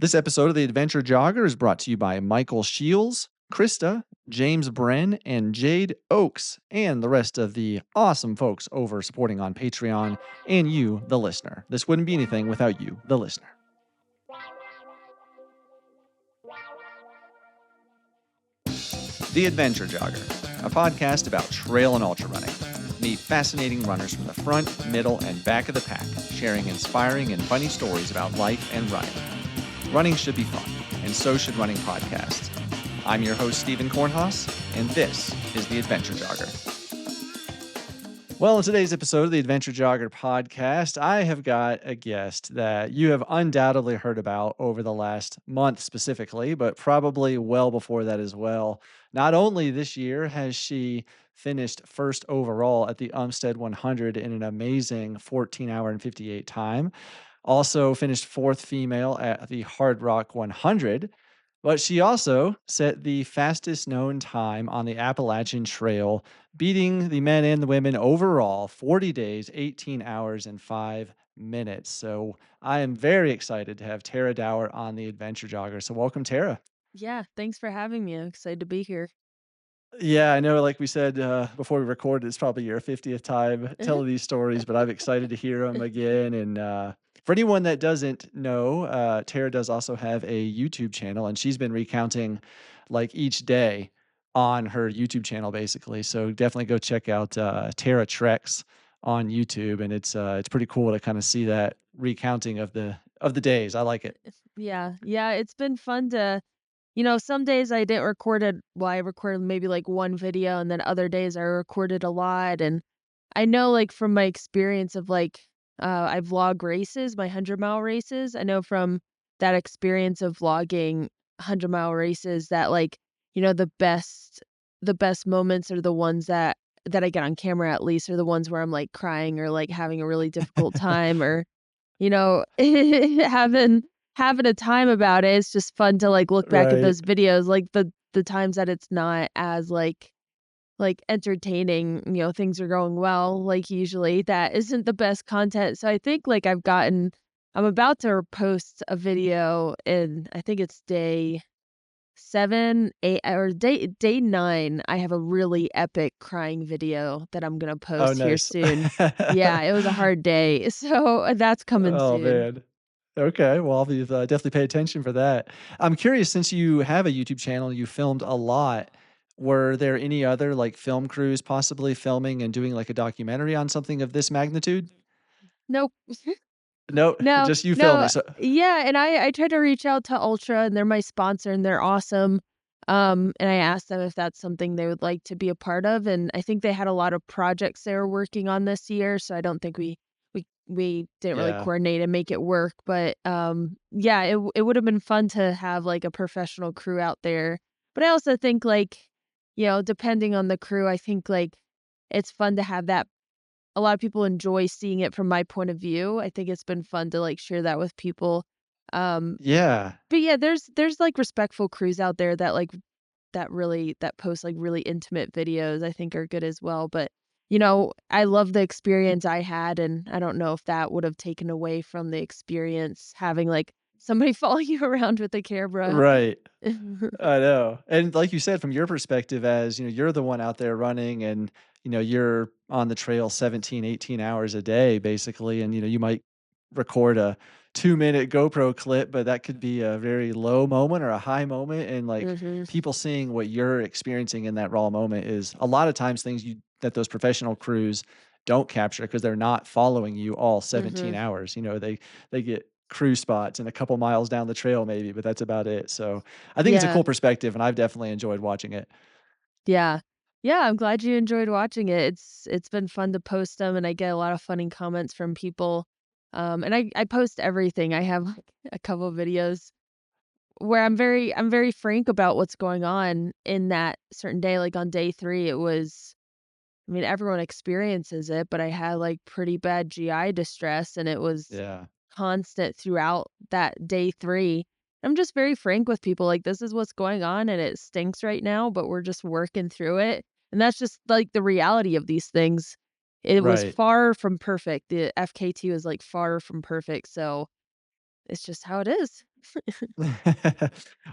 This episode of the Adventure Jogger is brought to you by Michael Shields, Krista, James Bren, and Jade Oakes, and the rest of the awesome folks over supporting on Patreon, and you, the listener. This wouldn't be anything without you, the listener. The Adventure Jogger, a podcast about trail and ultra running. Meet fascinating runners from the front, middle, and back of the pack, sharing inspiring and funny stories about life and running. Running should be fun, and so should running podcasts. I'm your host, Stephen Kornhaus, and this is the Adventure Jogger. Well, in today's episode of the Adventure Jogger podcast, I have got a guest that you have undoubtedly heard about over the last month specifically, but probably well before that as well. Not only this year has she finished first overall at the Umstead 100 in an amazing 14 hour and 58 time, also finished fourth female at the Hard Rock 100, but she also set the fastest known time on the Appalachian Trail, beating the men and the women overall 40 days, 18 hours, and 5 minutes. So I am very excited to have Tara Dower on the Adventure Jogger. So welcome, Tara. Yeah, thanks for having me. I'm excited to be here. Yeah, I know, like we said before we recorded, it's probably your 50th time telling these stories, but I'm excited to hear them again. And for anyone that doesn't know, Tara does also have a YouTube channel, and she's been recounting like each day on her YouTube channel, basically. So definitely go check out Tara Treks on YouTube, and it's pretty cool to kind of see that recounting of the days. I like it. Yeah, it's been fun to, some days I didn't record it. Well, I recorded maybe like one video, and then other days I recorded a lot. And I know, like, from my experience of I vlog races, my 100-mile races. I know from that experience of vlogging 100-mile races that, like, the best moments are the ones that I get on camera, at least, are the ones where I'm like crying or like having a really difficult time, or having a time about it. It's just fun to, like, look back at Right. those videos, like, the times that it's not as, entertaining, things are going well, like, usually that isn't the best content. So I think, like, I'm about to post a video in, I think it's day 7, 8, or day 9. I have a really epic crying video that I'm gonna Oh, post here nice. soon. Yeah, it was a hard day, so that's coming Oh, soon. man. Okay, well, I'll be definitely pay attention for that. I'm curious, since you have a YouTube channel, you filmed a lot, were there any other, like, film crews possibly filming and doing, like, a documentary on something of this magnitude? Nope. No, No, just you filming, no, so yeah, and I tried to reach out to Ultra, and they're my sponsor, and they're awesome, and I asked them if that's something they would like to be a part of, and I think they had a lot of projects they were working on this year, so I don't think we didn't really yeah, coordinate and make it work. But, yeah, it would've been fun to have, like, a professional crew out there. But I also think, like, depending on the crew, I think, like, it's fun to have that. A lot of people enjoy seeing it from my point of view. I think it's been fun to, like, share that with people. Um, yeah, but yeah, there's, like, respectful crews out there that, like, that post, like, really intimate videos, I think are good as well. But, I love the experience I had, and I don't know if that would have taken away from the experience having, like, somebody following you around with a camera. right. I know. And like you said, from your perspective as, you're the one out there running and, you're on the trail 17, 18 hours a day basically. And, you might record a 2-minute GoPro clip, but that could be a very low moment or a high moment. And like Mhm, people seeing what you're experiencing in that raw moment is a lot of times things that those professional crews don't capture because they're not following you all 17 mhm. hours. They get crew spots and a couple miles down the trail maybe, but that's about it. So I think it's a Yeah. cool perspective, and I've definitely enjoyed watching it. Yeah. Yeah, I'm glad you enjoyed watching it. It's been fun to post them, and I get a lot of funny comments from people. And I post everything. I have, like, a couple of videos where I'm very frank about what's going on in that certain day. Like, on day 3, it was, I mean, everyone experiences it, but I had, like, pretty bad GI distress, and it was Yeah. constant throughout that day 3. I'm just very frank with people, like, "This is what's going on, and it stinks right now, but we're just working through it." And that's just, like, the reality of these things. It was Right. far from perfect. The FKT was, like, far from perfect, so it's just how it is.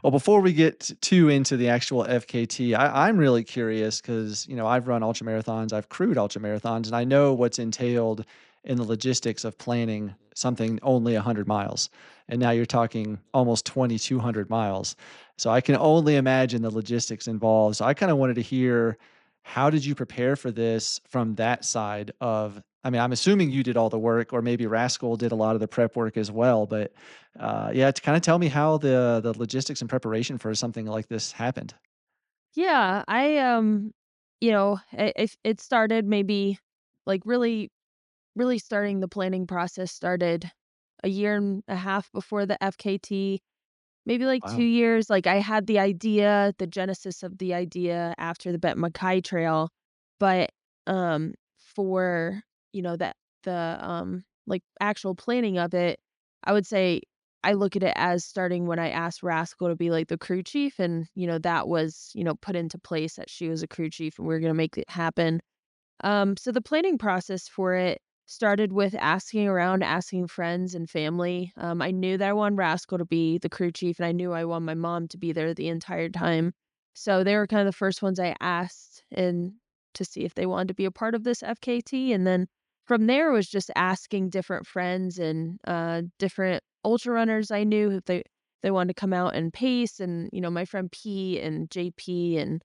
Well, before we get too into the actual FKT, I'm really curious because, I've run ultra marathons, I've crewed ultra marathons, and I know what's entailed in the logistics of planning something only 100 miles. And now you're talking almost 2,200 miles. So I can only imagine the logistics involved. So I kind of wanted to hear, how did you prepare for this from that side of, I mean, I'm assuming you did all the work, or maybe Rascal did a lot of the prep work as well, but yeah, to kinda tell me how the logistics and preparation for something like this happened. Yeah, it started maybe like really starting the planning process started a year and a half before the FKT. Maybe, like, 2 Wow. years, like, I had the idea, the genesis of the idea after the Bet MacKay Trail, but, for, like, actual planning of it, I would say I look at it as starting when I asked Rascal to be, like, the crew chief, and, that was, put into place that she was a crew chief, and we were gonna make it happen. So the planning process for it started with asking around, asking friends and family. I knew that I wanted Rascal to be the crew chief, and I knew I wanted my mom to be there the entire time. So they were kind of the first ones I asked and to see if they wanted to be a part of this FKT. And then from there was just asking different friends and different ultra runners I knew if they wanted to come out and pace. And my friend P and JP and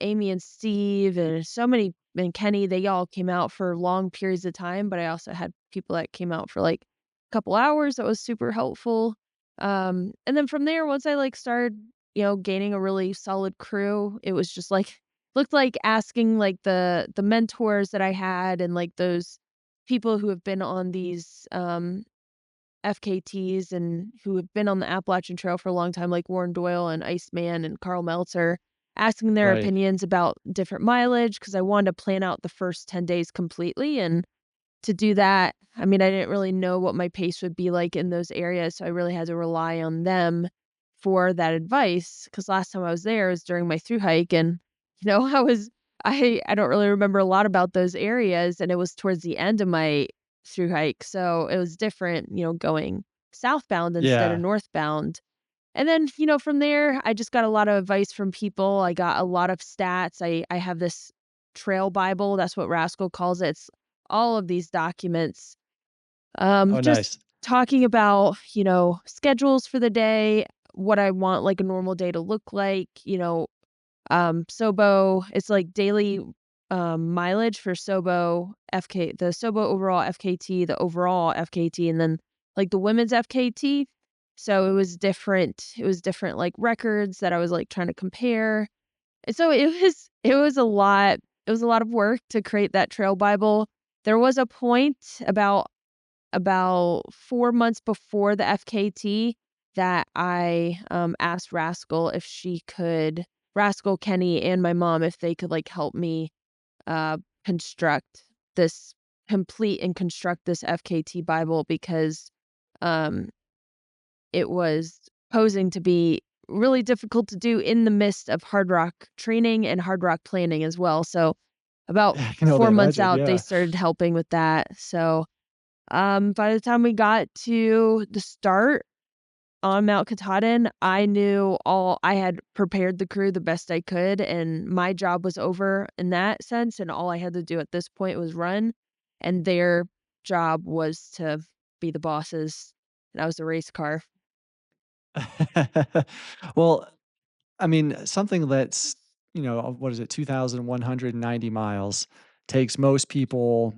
Amy and Steve and so many and Kenny, they all came out for long periods of time, but I also had people that came out for, like, a couple hours that was super helpful. And then from there, once I, like, started, gaining a really solid crew, it was just, like looked like asking, like, the mentors that I had and, like, those people who have been on these, FKTs and who have been on the Appalachian Trail for a long time, like Warren Doyle and Iceman and Carl Meltzer, asking their Right. opinions about different mileage because I wanted to plan out the first 10 days completely. And to do that, I mean, I didn't really know what my pace would be like in those areas, so I really had to rely on them for that advice. Because last time I was there was during my through hike, and, I don't really remember a lot about those areas, and it was towards the end of my through hike, so it was different, going southbound instead of Yeah. northbound. And then, from there, I just got a lot of advice from people. I got a lot of stats. I have this trail Bible. That's what Rascal calls it. It's all of these documents, Oh, just nice. talking about, schedules for the day, what I want like a normal day to look like, Sobo, it's like daily mileage for Sobo FK, the Sobo overall FKT, the overall FKT, and then like the women's FKT. So it was different like records that I was like trying to compare. And so it was a lot. It was a lot of work to create that trail Bible. There was a point about 4 months before the FKT that I, asked Rascal, Kenny, and my mom if they could, like, help me, uh, construct this complete and construct this FKT Bible because, um, it was posing to be really difficult to do in the midst of hard rock training and hard rock planning as well. So, about I can only 4 months imagine, out, they yeah. started helping with that. So by the time we got to the start on Mount Katahdin, I had prepared the crew the best I could, and my job was over in that sense, and all I had to do at this point was run, and their job was to be the bosses, and I was the race car. Well, I mean, something that's, what is it, 2,190 miles takes most people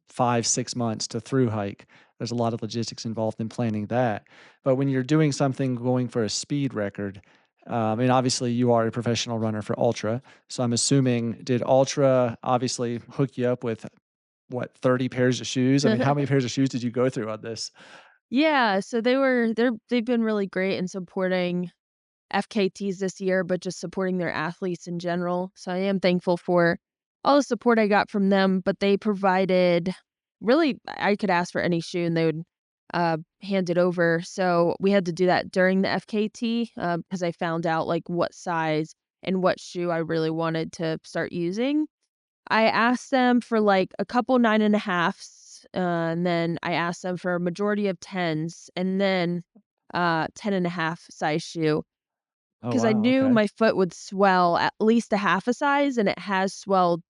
5, 6 months to through hike. There's a lot of logistics involved in planning that. But when you're doing something going for a speed record, and obviously you are a professional runner for ultra. So I'm assuming, did ultra obviously hook you up with what, 30 pairs of shoes? I mean, how many pairs of shoes did you go through on this? Yeah, so they've been really great in supporting FKTs this year, but just supporting their athletes in general. So I am thankful for all the support I got from them, but they provided really I could ask for any shoe and they would hand it over. So we had to do that during the FKT because I found out like what size and what shoe I really wanted to start using. I asked them for like a couple 9.5s, and then I asked them for a majority of 10s, and then 10 and a half size shoe Oh, because I wow, knew okay. my foot would swell at least a half a size, and it has swelled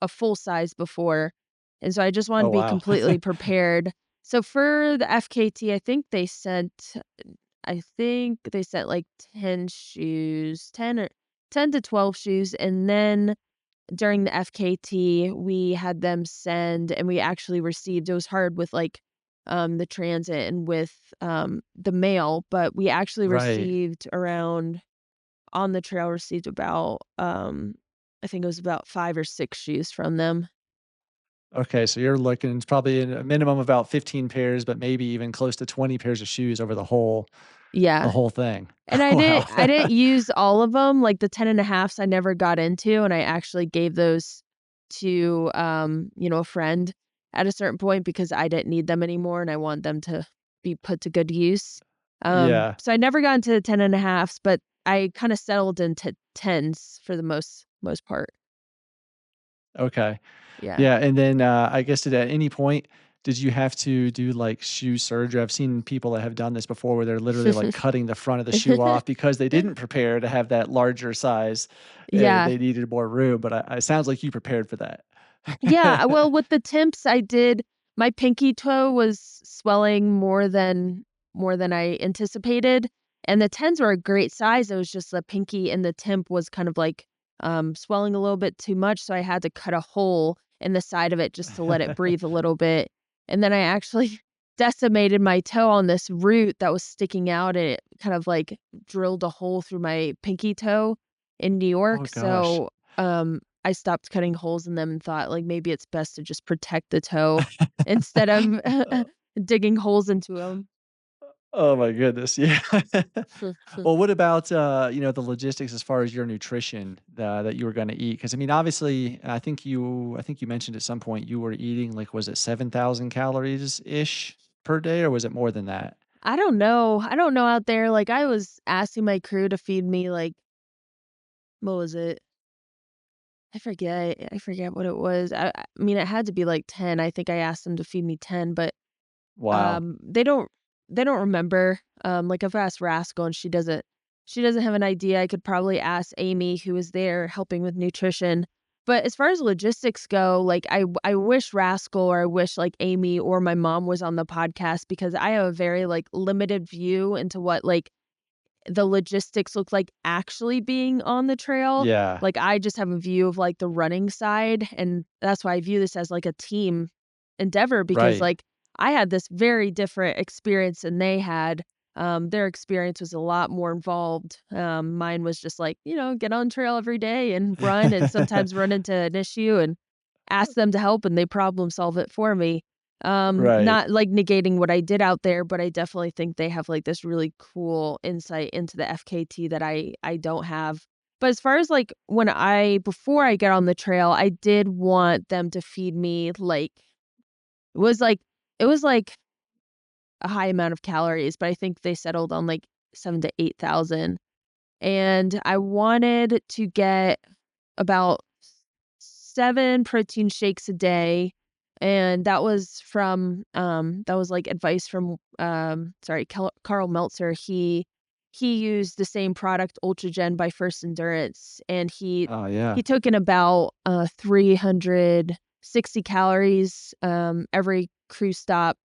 a full size before, and so I just wanted Oh, to be wow. completely prepared. So for the FKT, I think they sent, like, 10 shoes, 10 or 10 to 12 shoes, and then during the FKT, we had them send and we actually received it was hard with, like, the transit and with, the mail, but we actually Right. received around on the trail, received about, I think it was about 5 or 6 shoes from them. Okay, so you're looking it's probably in a minimum of about 15 pairs, but maybe even close to 20 pairs of shoes over the Yeah. whole thing. And Wow. I didn't use all of them, like, the 10 and a halfs I never got into, and I actually gave those to, a friend at a certain point because I didn't need them anymore, and I want them to be put to good use. Yeah, So I never got into the 10 and a halfs, but I kinda settled into 10s for the most part. okay. Yeah. Yeah, and then, I guess at any point, did you have to do, like, shoe surgery? I've seen people that have done this before where they're literally, like, cutting the front of the shoe off because they didn't prepare to have that larger size. Yeah. They needed more room, but it sounds like you prepared for that. Yeah, well, with the temps, I did my pinky toe was swelling more than I anticipated, and the 10s were a great size. It was just the pinky and the temp was kind of like, swelling a little bit too much, so I had to cut a hole in the side of it just to let it breathe a little bit, and then I actually decimated my toe on this root that was sticking out, and it kind of, like, drilled a hole through my pinky toe in New Oh York, gosh. so, I stopped cutting holes in them and thought, like, maybe it's best to just protect the toe instead of Uh, digging holes into 'em. oh my goodness, yeah. Well, what about, the logistics as far as your nutrition, that you were gonna eat? Because I mean, obviously, I think you mentioned at some point you were eating, like, was it 7,000 calories-ish per day, or was it more than that? I don't know out there, like, I was asking my crew to feed me, like what was it? I forget what it was. I mean, it had to be, like, 10. I think I asked them to feed me 10, but Wow. They don't remember. Like, I've asked Rascal, and she doesn't have an idea. I could probably ask Amy, who was there helping with nutrition. But as far as logistics go, like, I wish Rascal or I wish, like, Amy or my mom was on the podcast because I have a very, like, limited view into what, like, the logistics look like actually being on the trail. Yeah, Like, I just have a view of, like, the running side, and that's why I view this as, like, a team endeavor because, right. like, I had this very different experience than they had. Their experience was a lot more involved. Mine was just like, get on trail every day and run and sometimes run into an issue and ask them to help and they problem solve it for me. Right. Not like negating what I did out there, but I definitely think they have like this really cool insight into the FKT that I don't have. But as far as like before I get on the trail, I did want them to feed me like it was like it was like a high amount of calories, but I think they settled on like 7 to 8,000. And I wanted to get about 7 protein shakes a day, and that was, like, advice from, sorry, Carl Meltzer. He used the same product, Ultragen by First Endurance, and Oh, yeah. he took in about, 360 calories, every crew stop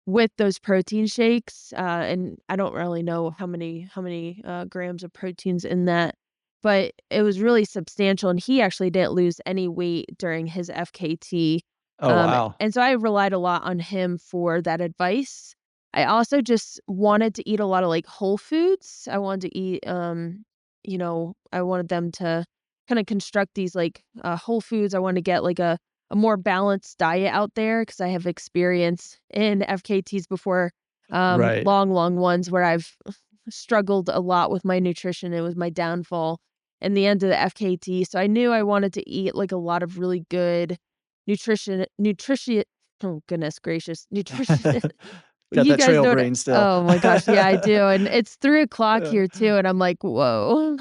with those protein shakes, and I don't really know how many, grams of proteins in that, but it was really substantial, and he actually didn't lose any weight during his FKT, Oh, wow. and so I relied a lot on him for that advice. I also just wanted to eat a lot of, like, whole foods. I wanted to eat, I wanted them to kinda construct these, like, whole foods. I wanted to get, like, a more balanced diet out there because I have experience in FKTs before, Right. long ones where I've struggled a lot with my nutrition. It was my downfall in the end of the FKT. So I knew I wanted to eat like a lot of really good nutrition. Oh goodness gracious, nutrition. Got You that guys trail know what? brain still. Oh my gosh, yeah, I do, and it's 3 o'clock Yeah. here too, and I'm like, whoa.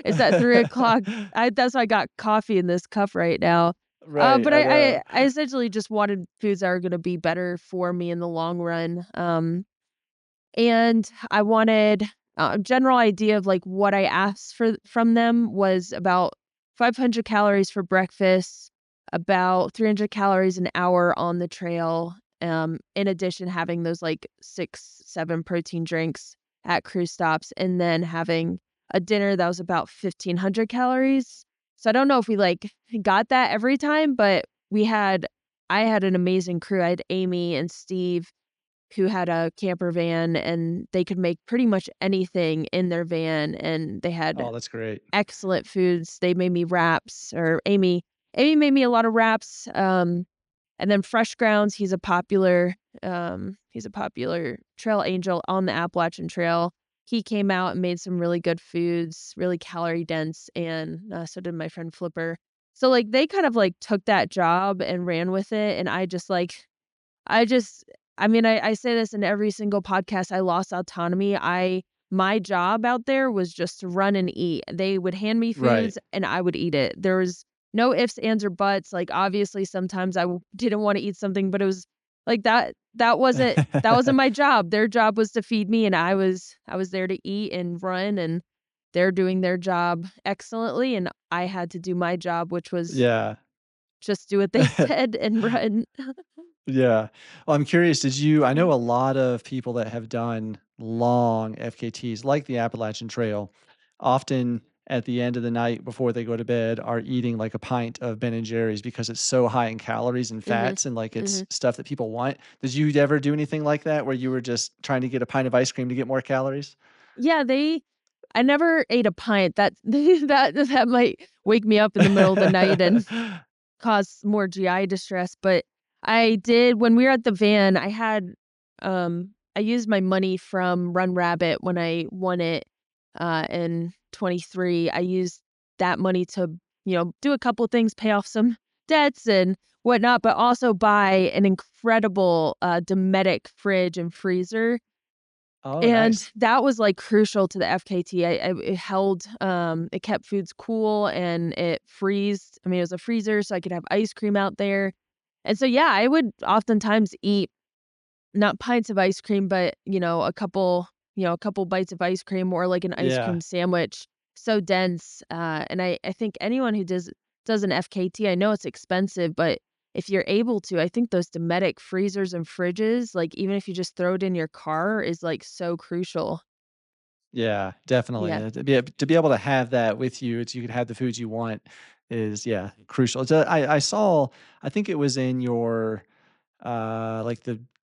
It's at 3 o'clock. That's why I got coffee in this cup right now. Right, But I know. I essentially just wanted foods that are gonna be better for me in the long run. and I wanted a general idea of, like, what I asked for from them was about 500 calories for breakfast, about 300 calories an hour on the trail, in addition, having those, like, 6, 7 protein drinks at cruise stops, and then having a dinner that was about 1,500 calories. So I don't know if we, like, got that every time, but I had an amazing crew. I had Amy and Steve who had a camper van, and they could make pretty much anything in their van, and they had Oh, that's great. excellent foods. They made me wraps, or Amy made me a lot of wraps, and then Fresh Grounds, he's a popular trail angel on the Appalachian Trail. He came out and made some really good foods, really calorie dense, and, so did my friend Flipper. So, like, they kind of, like, took that job and ran with it, and I just I mean, I say this in every single podcast, I lost autonomy. My job out there was just to run and eat. They would hand me Right. foods and I would eat it. There was no ifs, ands, or buts. Like, obviously, sometimes didn't wanna eat something, but it was like that wasn't my job. Their job was to feed me, and I was there to eat and run, and they're doing their job excellently, and I had to do my job, which was Yeah. just do what they said and run. Yeah. Well, I'm curious, I know a lot of people that have done long FKTs, like the Appalachian Trail, often at the end of the night before they go to bed are eating like a pint of Ben& and Jerry's because it's so high in calories and Mhm. fats and like it's Mhm. stuff that people want. Did you ever do anything like that where you were just trying to get a pint of ice cream to get more calories? Yeah, I never ate a pint. That that might wake me up in the middle of the night and cause more GI distress, but I did when we were at the van, I used my money from Run Rabbit when I won it, in '23. I used that money to, do a couple things, pay off some debts and whatnot, but also buy an incredible, Dometic fridge and freezer, Oh, and nice. that was, like, crucial to the FKT. It kept foods cool and it freezed I mean, it was a freezer, so I could have ice cream out there. And so, yeah, I would oftentimes eat not pints of ice cream, but, a couple bites of ice cream or, like, an ice Yeah. cream sandwich, so dense, and I think anyone who does an FKT, I know it's expensive, but if you're able to, I think those Dometic freezers and fridges, like, even if you just throw it in your car is, like, so crucial. Yeah, definitely. Yeah. To be able to have that with you, it's you can have the foods you want is, yeah, crucial. I saw, I think it was in your, like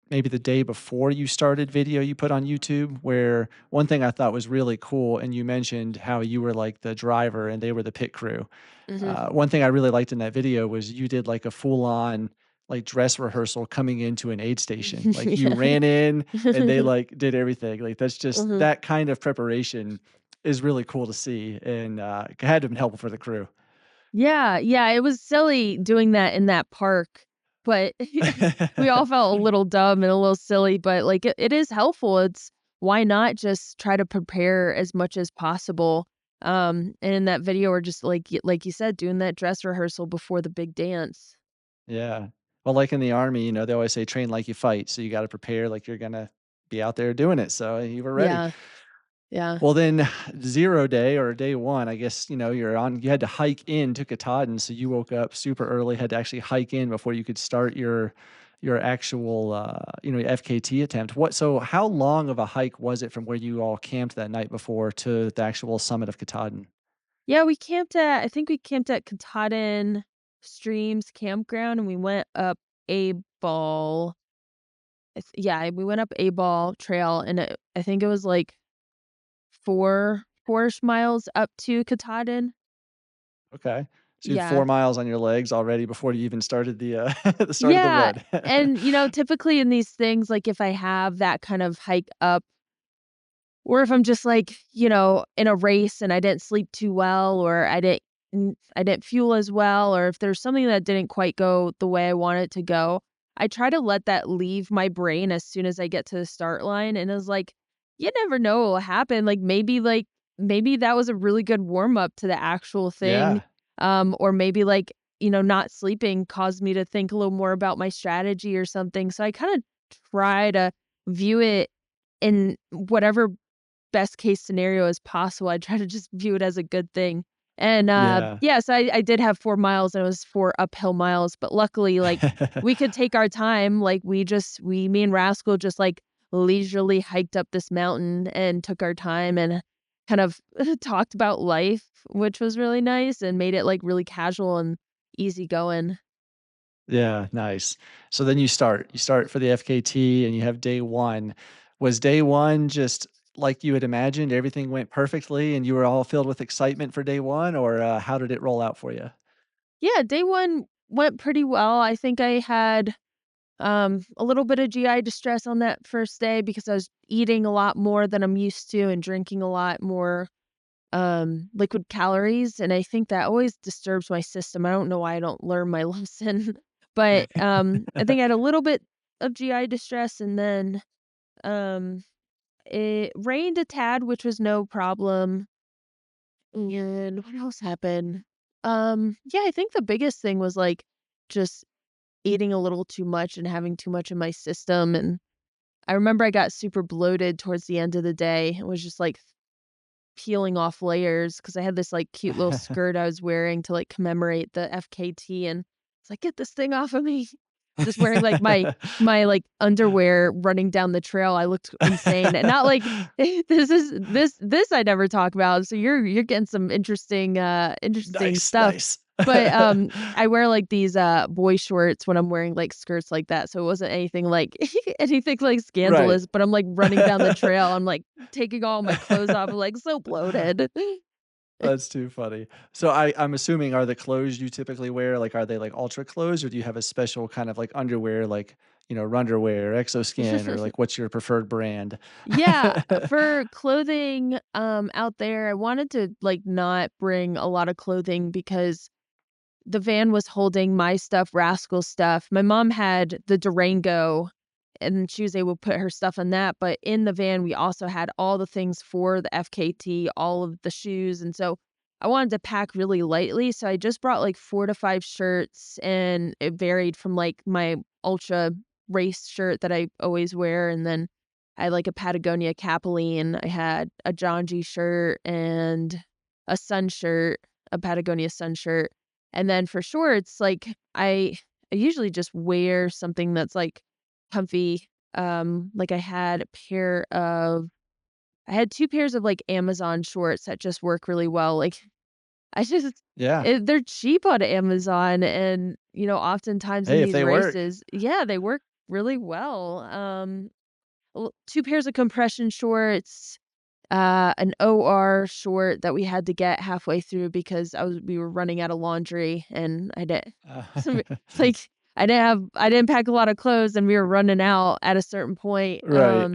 maybe the day before you started video you put on YouTube, where one thing I thought was really cool, and you mentioned how you were like the driver and they were the pit crew. Mhm. One thing I really liked in that video was you did like a full on like dress rehearsal coming into an aid station. Like you Yeah. ran in and they like did everything. Like that's just Mhm. that kind of preparation is really cool to see and it had to have been helpful for the crew. Yeah, yeah, it was silly doing that in that park, but we all felt a little dumb and a little silly, but, like, it is helpful. It's why not just try to prepare as much as possible? And in that video, we're just like you said, doing that dress rehearsal before the big dance. Yeah. Well, like in the army, they always say train like you fight. So you got to prepare like you're going to be out there doing it. So you were ready. Yeah, yeah. Well, then 0 day or day 1, I guess, you had to hike in to Katahdin, so you woke up super early, had to actually hike in before you could start your actual, FKT attempt. So how long of a hike was it from where you all camped that night before to the actual summit of Katahdin? Yeah, I think we camped at Katahdin Streams Campground, and we went up a ball. Yeah, we went up a ball trail, and I think it was like 4-ish miles up to Katahdin. Okay. So you had Yeah. 4 miles on your legs already before you even started the start of the Yeah, run. and, typically in these things, like, if I have that kind of hike up, or if I'm just, like, in a race and I didn't sleep too well, or I didn't fuel as well, or if there's something that didn't quite go the way I want it to go, I try to let that leave my brain as soon as I get to the start line, and it's like, you never know what will happen, maybe that was a really good warm up to the actual thing, Yeah. or maybe, not sleeping caused me to think a little more about my strategy or something, so I kinda try to view it in whatever best case scenario as possible. I try to just view it as a good thing. And, Yeah. yeah, so I did have 4 miles, and it was 4 uphill miles, but luckily, like, we could take our time, like, me and Rascal just, like, leisurely hiked up this mountain and took our time and kind of talked about life, which was really nice and made it, like, really casual and easy going. Yeah, nice. So then you start for the FKT and you have day 1. Was day 1 just like you had imagined, everything went perfectly and you were all filled with excitement for day 1, or, how did it roll out for you? Yeah, day 1 went pretty well. I think I had a little bit of GI distress on that first day because I was eating a lot more than I'm used to and drinking a lot more liquid calories, and I think that always disturbs my system. I don't know why I don't learn my lesson, but I think I had a little bit of GI distress, and then um it rained a tad, which was no problem. And what else happened? Yeah, I think the biggest thing was like just eating a little too much and having too much in my system, and I remember I got super bloated towards the end of the day. It was just, like, peeling off layers because I had this, like, cute little skirt I was wearing to, like, commemorate the FKT, and it's like, "Get this thing off of me." Just wearing, like, my underwear running down the trail. I looked insane, and not like this I never talk about, so you're getting some interesting Nice, stuff. nice. But, I wear, like, these, boy shorts when I'm wearing, like, skirts like that, so it wasn't anything like anything, like, Right. scandalous, but I'm, like, running down the trail, I'm, like, taking all my clothes off, I'm, like, so bloated. That's too funny. So I'm assuming, are the clothes you typically wear, like, are they, like, ultra clothes, or do you have a special kind of, like, underwear, like, Runderwear, Exoskin, or, like, what's your preferred brand? Yeah, for clothing, out there, I wanted to, like, not bring a lot of clothing because the van was holding my stuff, Rascal stuff. My mom had the Durango, and she was able to put her stuff in that, but in the van, we also had all the things for the FKT, all of the shoes, and so I wanted to pack really lightly, so I just brought, like, 4 to 5 shirts, and it varied from, like, my Ultra race shirt that I always wear, and then I had, like, a Patagonia Capilene, I had a John G shirt and a sun shirt, a Patagonia sun shirt, and then for shorts, like, I usually just wear something that's, like, comfy. Like, I had 2 pairs of, like, Amazon shorts that just work really well, like, I just Yeah. they're cheap on Amazon and, oftentimes in Hey, if these they work. races yeah, they work really well. 2 pairs of compression shorts, an OR short that we had to get halfway through because we were running out of laundry and I didn't Uh, so, like, I didn't pack a lot of clothes and we were running out at a certain point, Right.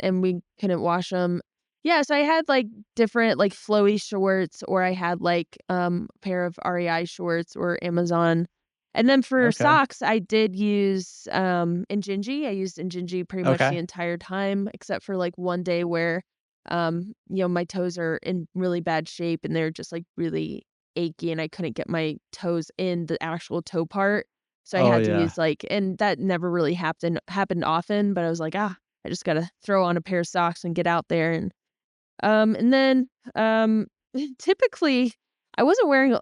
and we couldn't wash them. Yeah, so I had, like, different, like, flowy shorts or I had, like, a pair of REI shorts or Amazon. And then for Okay. socks, I did use, Injinji. I used Injinji pretty much the Okay. entire time except for, like, one day where, my toes are in really bad shape and they're just, like, really achy and I couldn't get my toes in the actual toe part. So I Oh, had to yeah. use, like and that never really happened often, but I was like, "Ah, I just gotta throw on a pair of socks and get out there," and then, um, typically, I wasn't wearing a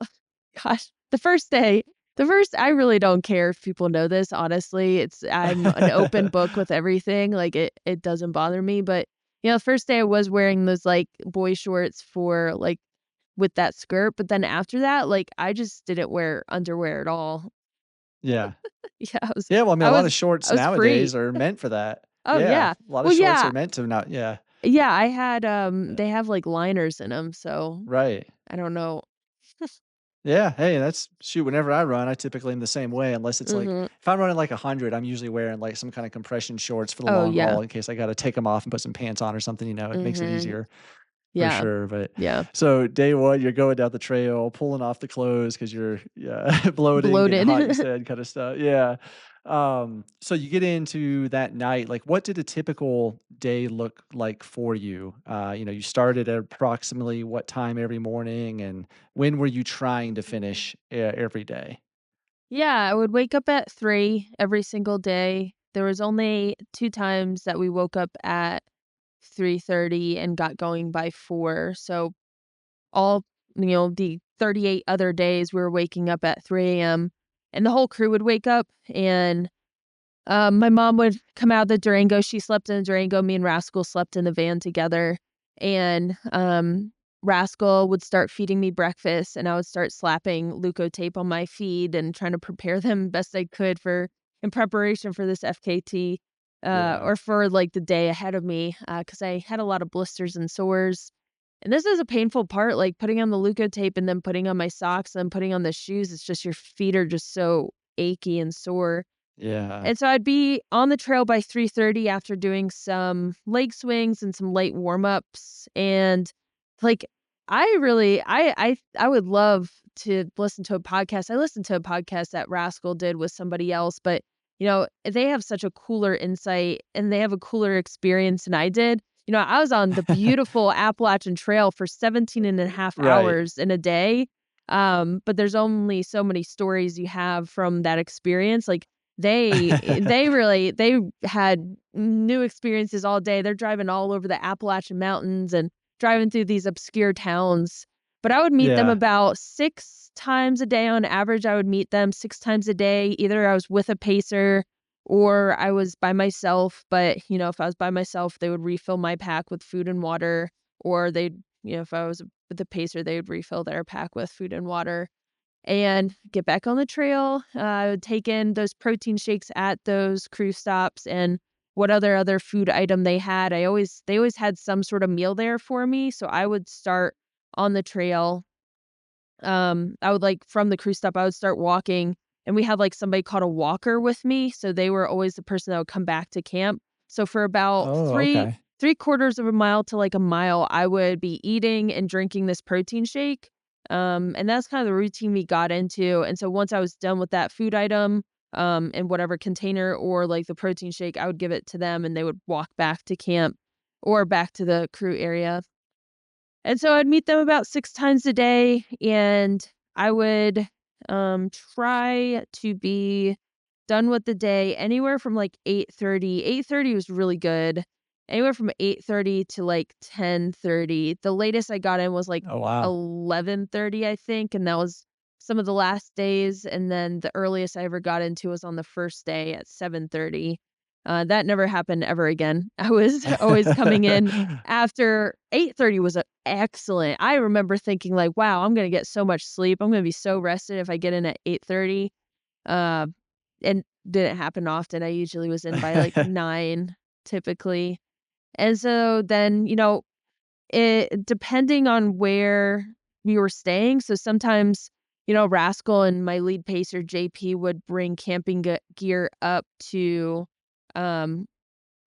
gosh, the first I really don't care if people know this, honestly, I'm an open book with everything, like, it doesn't bother me, but, the first day I was wearing those, like, boy shorts for, like with that skirt, but then after that, like, I just didn't wear underwear at all. Yeah. Yeah, Yeah, well, I mean, I a lot was of shorts I was free. nowadays are meant for that. Oh, Yeah, yeah. a lot of Well, shorts yeah. are meant to not, yeah. Yeah, I had, they have, like, liners in them, so Right. I don't know. Yeah, hey, that's shoot, whenever I run, I typically am the same way unless it's like Mhm. if I'm running like 100, I'm usually wearing like some kind of compression shorts for the Oh, long yeah. haul in case I gotta take them off and put some pants on or something, it makes it Mhm. easier for Yeah. sure, but Yeah. so day 1, you're going down the trail, pulling off the clothes because 'cause you're, yeah, bloating, getting Bloated. hot, you said, kinda stuff, yeah. So you get into that night, like, what did a typical day look like for you? You started at approximately what time every morning, and when were you trying to finish every day? Yeah, I would wake up at 3 every single day. There was only 2 times that we woke up at 3:30 and got going by 4. So all, the 38 other days we were waking up at 3 a.m. and the whole crew would wake up and my mom would come out of the Durango. She slept in the Durango. Me and Rascal slept in the van together. And Rascal would start feeding me breakfast, and I would start slapping Luco tape on my feet and trying to prepare them best I could for in preparation for this FKT Yeah. or for like the day ahead of me because I had a lot of blisters and sores. And this is a painful part, like putting on the Luco tape and then putting on my socks and putting on the shoes. It's just your feet are just so achy and sore. Yeah. And so I'd be on the trail by 3:30 after doing some leg swings and some light warm-ups, and, like, I would love to listen to a podcast. I listened to a podcast that Rascal did with somebody else, but, they have such a cooler insight, and they have a cooler experience than I did. I was on the beautiful Appalachian Trail for 17 and a half Right. hours in a day, but there's only so many stories you have from that experience, like, they had new experiences all day. They're driving all over the Appalachian Mountains and driving through these obscure towns. But I would meet them Yeah. about 6 times a day on average. I would meet them 6 times a day. Either I was with a pacer or I was by myself. But, if I was by myself, they would refill my pack with food and water, or if I was with the pacer, they would refill their pack with food and water and get back on the trail, take in those protein shakes at those crew stops and what other food item they had. They always had some sort of meal there for me, so I would start on the trail. I would like from the cruise stop, I would start walking, and we had like somebody called a walker with me, so they were always the person that would come back to camp. So for about Oh, okay. three quarters of a mile to like a mile, I would be eating and drinking this protein shake. And that's kind of the routine we got into. And so once I was done with that food item, in whatever container or like the protein shake, I would give it to them and they would walk back to camp or back to the crew area. And so I'd meet them about 6 times a day, and I would, try to be done with the day anywhere from, like, 8:30. 8:30 was really good. Anywhere from 8:30 to, like, 10:30. The latest I got in was, like, Oh, wow. 11:30, I think, and that was some of the last days, and then the earliest I ever got into was on the first day at 7:30. That never happened ever again. I was always coming in after 8:30 was a excellent. I remember thinking like, "Wow, I'm gonna get so much sleep. I'm gonna be so rested if I get in at 8:30." Uh, and didn't happen often. I usually was in by like 9 typically. And so then, it depending on where we were staying, so sometimes, Rascal and my lead pacer, JP, would bring camping gear up to, um,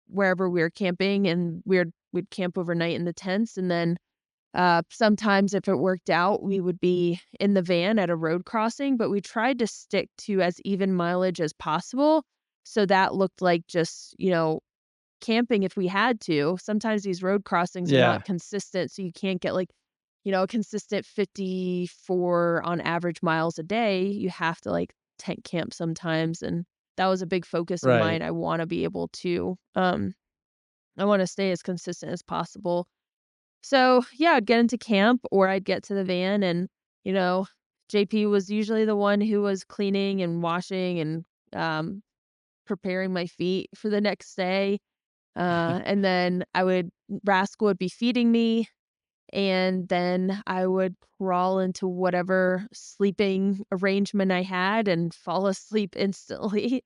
wherever we were camping, and we'd camp overnight in the tents, and then, sometimes if it worked out, we would be in the van at a road crossing, but we tried to stick to as even mileage as possible, so that looked like just, camping if we had to. Sometimes these road crossings are Yeah. not consistent, so you can't get, like, a consistent 54 on average miles a day. You have to, like, tent camp sometimes, and that was a big focus of Right. mine. I wanna be able to, I wanna stay as consistent as possible. So, yeah, I'd get into camp or I'd get to the van and, you know, JP was usually the one who was cleaning and washing and, um, preparing my feet for the next day. And then Rascal would be feeding me, and then I would crawl into whatever sleeping arrangement I had and fall asleep instantly.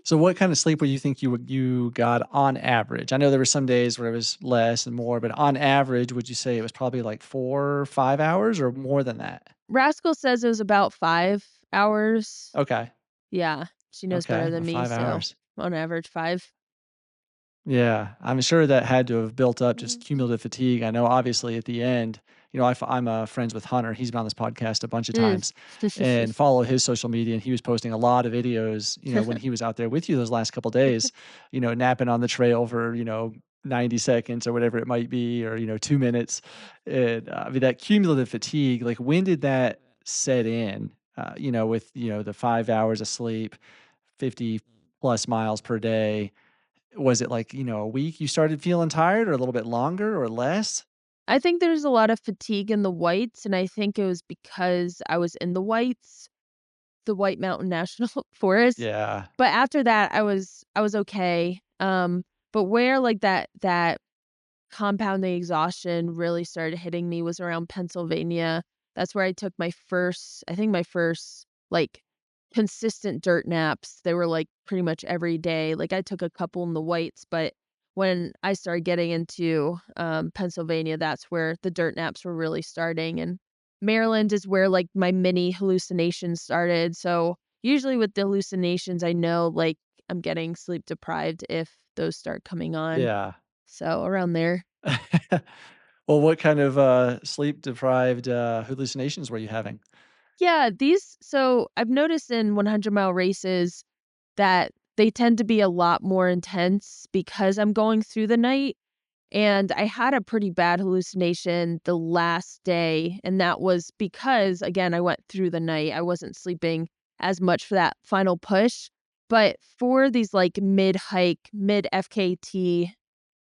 So what kind of sleep would you think you got on average? I know there were some days where it was less and more, but on average, would you say it was probably like 4, 5 hours or more than that? Rascal says it was about 5 hours. Okay. Yeah, she knows better Okay. than About me, 5 so hours. on average 5. Yeah, I'm sure that had to have built up just cumulative fatigue. I know obviously at the end, I'm friends with Hunter. He's been on this podcast a bunch of Mm. times and follow his social media. And he was posting a lot of videos, when he was out there with you those last couple days, napping on the trail for, 90 seconds or whatever it might be, or, 2 minutes. And I mean, that cumulative fatigue, like when did that set in, with, the 5 hours of sleep, 50 plus miles per day? Was it like, a week you started feeling tired or a little bit longer or less? I think there's a lot of fatigue in the whites, and I think it was because I was in the whites, the White Mountain National Forest. Yeah. But after that, I was okay. But where like that compounding exhaustion really started hitting me was around Pennsylvania. That's where I took my first I think my first, like, consistent dirt naps. They were, like, pretty much every day. Like, I took a couple in the Whites, but when I started getting into, Pennsylvania, that's where the dirt naps were really starting, and Maryland is where, like, my mini hallucinations started. So, usually with the hallucinations, I know, like, I'm getting sleep deprived if those start coming on. Yeah. So, around there. Well, what kind of, sleep deprived, hallucinations were you having? Yeah, these so I've noticed in 100-mile races that they tend to be a lot more intense because I'm going through the night. And I had a pretty bad hallucination the last day, and that was because, again, I went through the night. I wasn't sleeping as much for that final push. But for these like mid-hike, mid FKT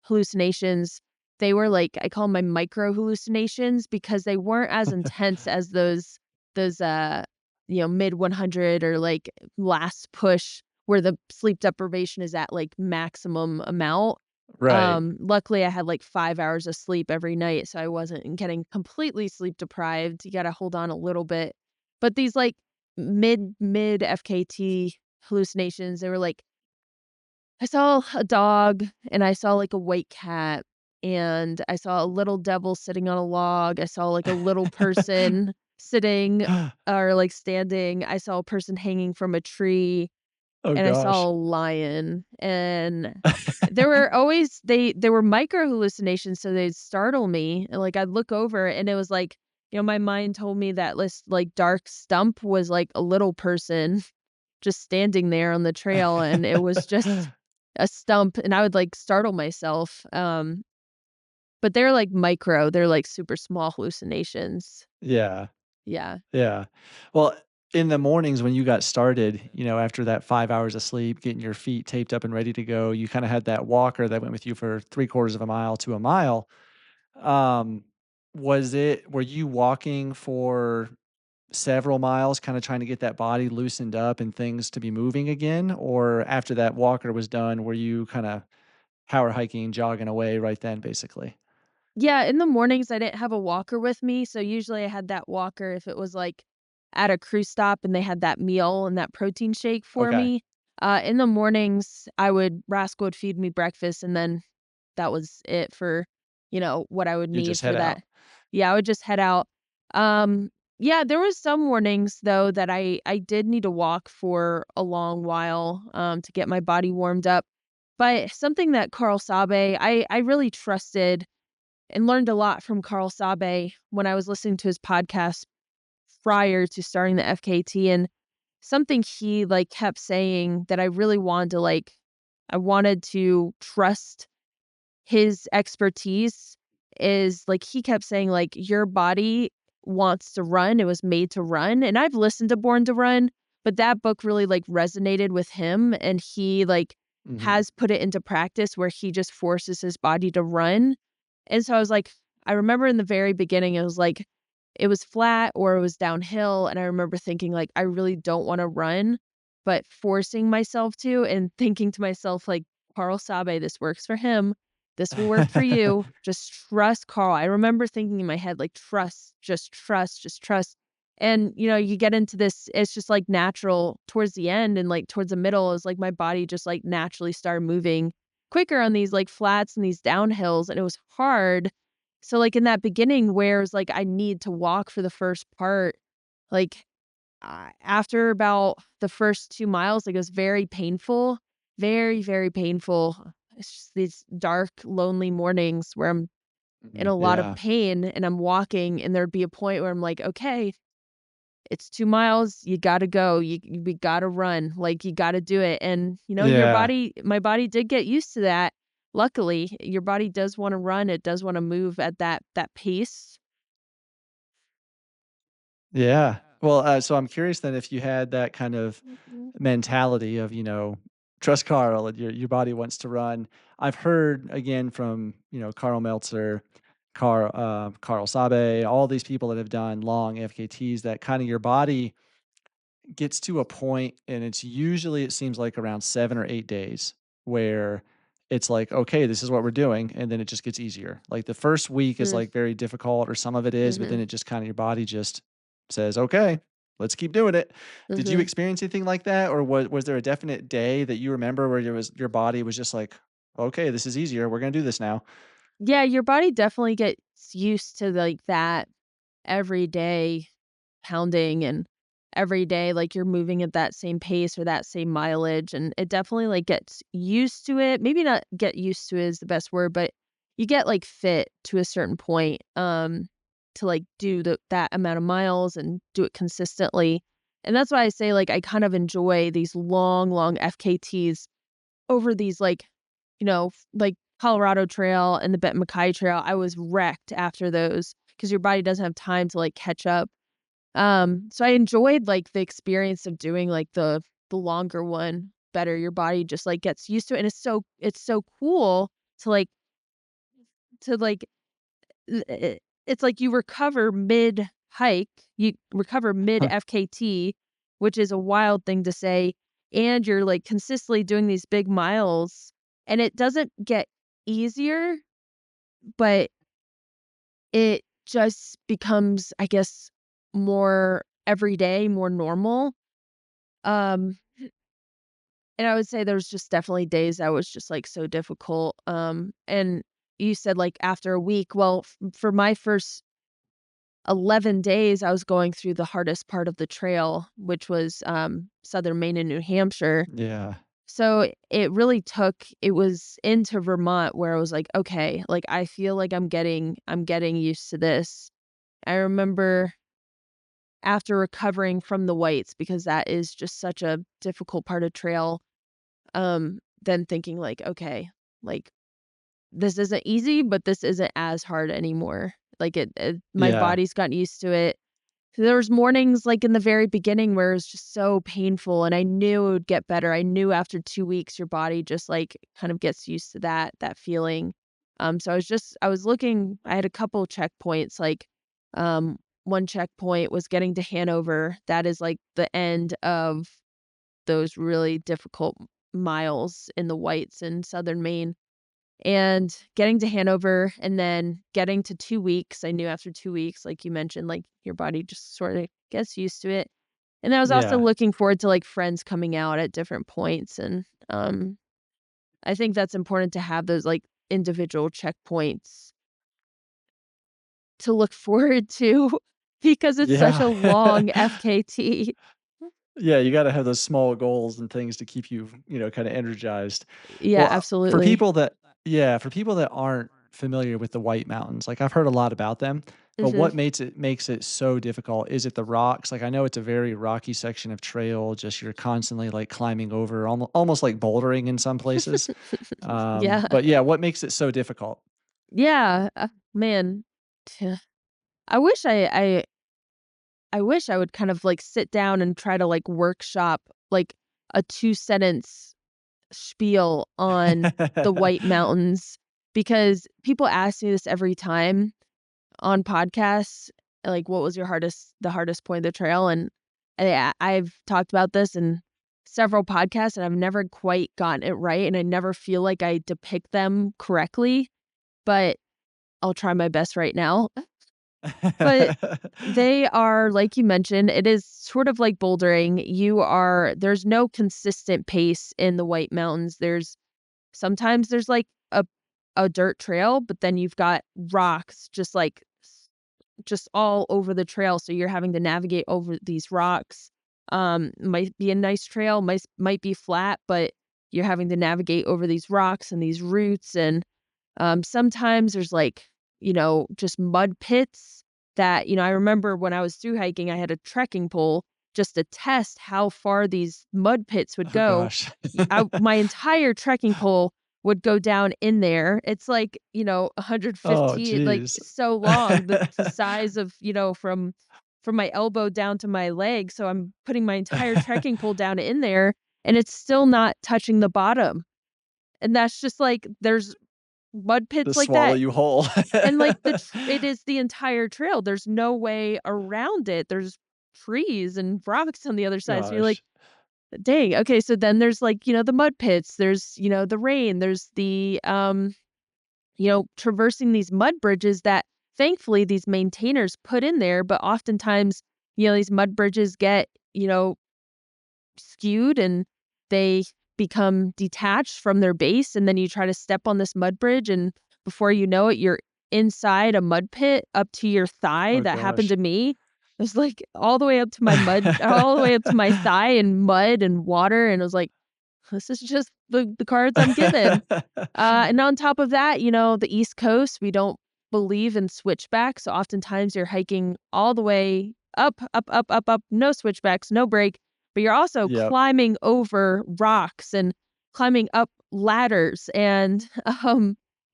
hallucinations, they were like I call 'em my micro hallucinations because they weren't as intense as those mid 100 or like last push where the sleep deprivation is at like maximum amount. Right. Luckily, I had, like, 5 hours of sleep every night, so I wasn't getting completely sleep deprived. You gotta hold on a little bit. But these, like, mid FKT hallucinations, they were like, I saw a dog, and I saw, like, a white cat, and I saw a little devil sitting on a log. I saw, like, a little person sitting or, like, standing. I saw a person hanging from a tree. Oh And I saw gosh. a lion, and there were always they were micro hallucinations, so they'd startle me, and, like, I'd look over, and it was like, my mind told me that this, like, dark stump was, like, a little person just standing there on the trail, and it was just a stump, and I would, like, startle myself, but they're, like, micro, they're, like, super small hallucinations. Yeah. Yeah. Yeah. Well, in the mornings when you got started, after that 5 hours of sleep, getting your feet taped up and ready to go, you kinda had that walker that went with you for 3/4 of a mile to a mile. Um, were you walking for several miles, kinda trying to get that body loosened up and things to be moving again? Or after that walker was done, were you kinda power hiking, jogging away right then, basically? Yeah, in the mornings, I didn't have a walker with me, so usually I had that walker if it was, like, at a cruise stop and they had that meal and that protein shake for Okay. me. In the mornings, Rascal would feed me breakfast, and then that was it for, what I would You need just for head that. out. Yeah, I would just head out. Yeah, there was some mornings, though, that I did need to walk for a long while, to get my body warmed up. But something that Carl Sabe I really trusted and learned a lot from Carl Sabe when I was listening to his podcast prior to starting the FKT, and something he, like, kept saying that I really wanted to, like I wanted to trust his expertise is, like, he kept saying, like, "Your body wants to run, it was made to run," and I've listened to Born to Run, but that book really, like, resonated with him, and he, like, Mhm. has put it into practice where he just forces his body to run, and so I was like I remember in the very beginning, it was like it was flat or it was downhill, and I remember thinking, like, "I really don't wanna run," but forcing myself to and thinking to myself, like, "Carl Sabe, this works for him. This will work for you. Just trust Carl." I remember thinking in my head, like, "Trust, just trust, just trust." And, you get into this it's just, like, natural towards the end and, like, towards the middle, is like my body just, like, naturally started moving quicker on these, like, flats and these downhills, and it was hard. So, like, in that beginning where it's like I need to walk for the first part, like, after about the first 2 miles, like, it was very painful, very, very painful. It's just these dark, lonely mornings where I'm in Mhm. a lot of Yeah. pain and I'm walking, and there'd be a point where I'm like, "Okay, it's 2 miles, you gotta go, we gotta run, like, you gotta do it," and, your Yeah. body my body did get used to that. Luckily, your body does wanna run, it does wanna move at that pace. Yeah. Well, so I'm curious then if you had that kind of Mhm. mentality of, trust Carl, and your body wants to run. I've heard again from, Carl Meltzer, Carl Sabe, all these people that have done long FKTs that kind of your body gets to a point, and it's usually, it seems like around 7 or 8 days where it's like, "Okay, this is what we're doing," and then it just gets easier. Like, the first week is, Mm, like, very difficult, or some of it is, but then mhm, it just kinda your body just says, "Okay, let's keep doing it." Did you mhm. experience anything like that, or was there a definite day that you remember where your body was just like, "Okay, this is easier, we're gonna do this now?" Yeah, your body definitely gets used to, like, that every day pounding and every day, like, you're moving at that same pace or that same mileage, and it definitely, like, gets used to it. Maybe not get used to it is the best word, but you get, like, fit to a certain point, to, like, do that amount of miles and do it consistently, and that's why I say, like, I kind of enjoy these long, long FKTs over these, like, like Colorado Trail and the Benton MacKaye Trail. I was wrecked after those because your body doesn't have time to, like, catch up. So I enjoyed, like, the experience of doing, like, the longer one better. Your body just, like, gets used to it, and it's so cool to, like, it's like you recover mid-hike, you recover mid-FKT, which is a wild thing to say, and you're, like, consistently doing these big miles, and it doesn't get easier, but it just becomes, I guess, more everyday, more normal. Um, and I would say there's just definitely days that was just, like, so difficult, and you said, like, after a week. Well, for my first 11 days, I was going through the hardest part of the trail, which was, Southern Maine and New Hampshire. Yeah. So it was into Vermont where I was like, "Okay, like, I feel like I'm getting used to this." I remember after recovering from the whites, because that is just such a difficult part of trail, then thinking like, "Okay, like, this isn't easy, but this isn't as hard anymore." Like, my Yeah. body's gotten used to it. There was mornings, like, in the very beginning where it was just so painful, and I knew it would get better. I knew after 2 weeks, your body just, like, kind of gets used to that feeling. So I was looking. I had a couple checkpoints, like, um, one checkpoint was getting to Hanover. That is, like, the end of those really difficult miles in the whites in Southern Maine. And getting to Hanover and then getting to 2 weeks, I knew after 2 weeks, like you mentioned, like, your body just sorta gets used to it. And I was also Yeah. looking forward to, like, friends coming out at different points, and, I think that's important to have those, like, individual checkpoints to look forward to because it's such Yeah. a long FKT. Yeah, you gotta have those small goals and things to keep you, kinda energized. Yeah, Well, for absolutely. people that yeah, for people that aren't familiar with the White Mountains, like, I've heard a lot about them, but Mhm. what makes it so difficult? Is it the rocks? Like, I know it's a very rocky section of trail, just you're constantly, like, climbing over, almost like bouldering in some places. Yeah. But yeah, what makes it so difficult? Yeah, man. I wish I wish I would kind of, like, sit down and try to, like, workshop, like, a two-sentence spiel on the White Mountains, because people ask me this every time on podcasts, like, "What was the hardest point of the trail?" And I've talked about this in several podcasts, and I've never quite gotten it right, and I never feel like I depict them correctly, but I'll try my best right now. But they are, like you mentioned, it is sort of like bouldering. There's no consistent pace in the White Mountains. Sometimes there's, like, a dirt trail, but then you've got rocks just all over the trail, so you're having to navigate over these rocks. Might be a nice trail, might be flat, but you're having to navigate over these rocks and these roots, and sometimes there's, like, just mud pits that, I remember when I was through hiking, I had a trekking pole just to test how far these mud pits would Oh go. gosh. My entire trekking pole would go down in there. It's like, Oh, 150, like, geez. so long, the size of, from my elbow down to my leg, so I'm putting my entire trekking pole down in there, and it's still not touching the bottom. And that's just like there's mud To pits like swallow that. you whole. And like it is the entire trail. There's no way around it. There's trees and rocks on the other side. So you're like, Gosh. dang. Okay. So then there's like, the mud pits, there's, the rain, there's the traversing these mud bridges that thankfully these maintainers put in there, but oftentimes, these mud bridges get, skewed and they become detached from their base, and then you try to step on this mud bridge, and before you know it, you're inside a mud pit up to your thigh. Oh That happened gosh. to me. It was like all the way up to my mud, all the way up to my thigh in mud and water, and I was like, this is just the cards I'm given. And on top of that, the East Coast, we don't believe in switchbacks. So oftentimes you're hiking all the way up, up, up, up, up, no switchbacks, no break, but you're also Yep. climbing over rocks and climbing up ladders and,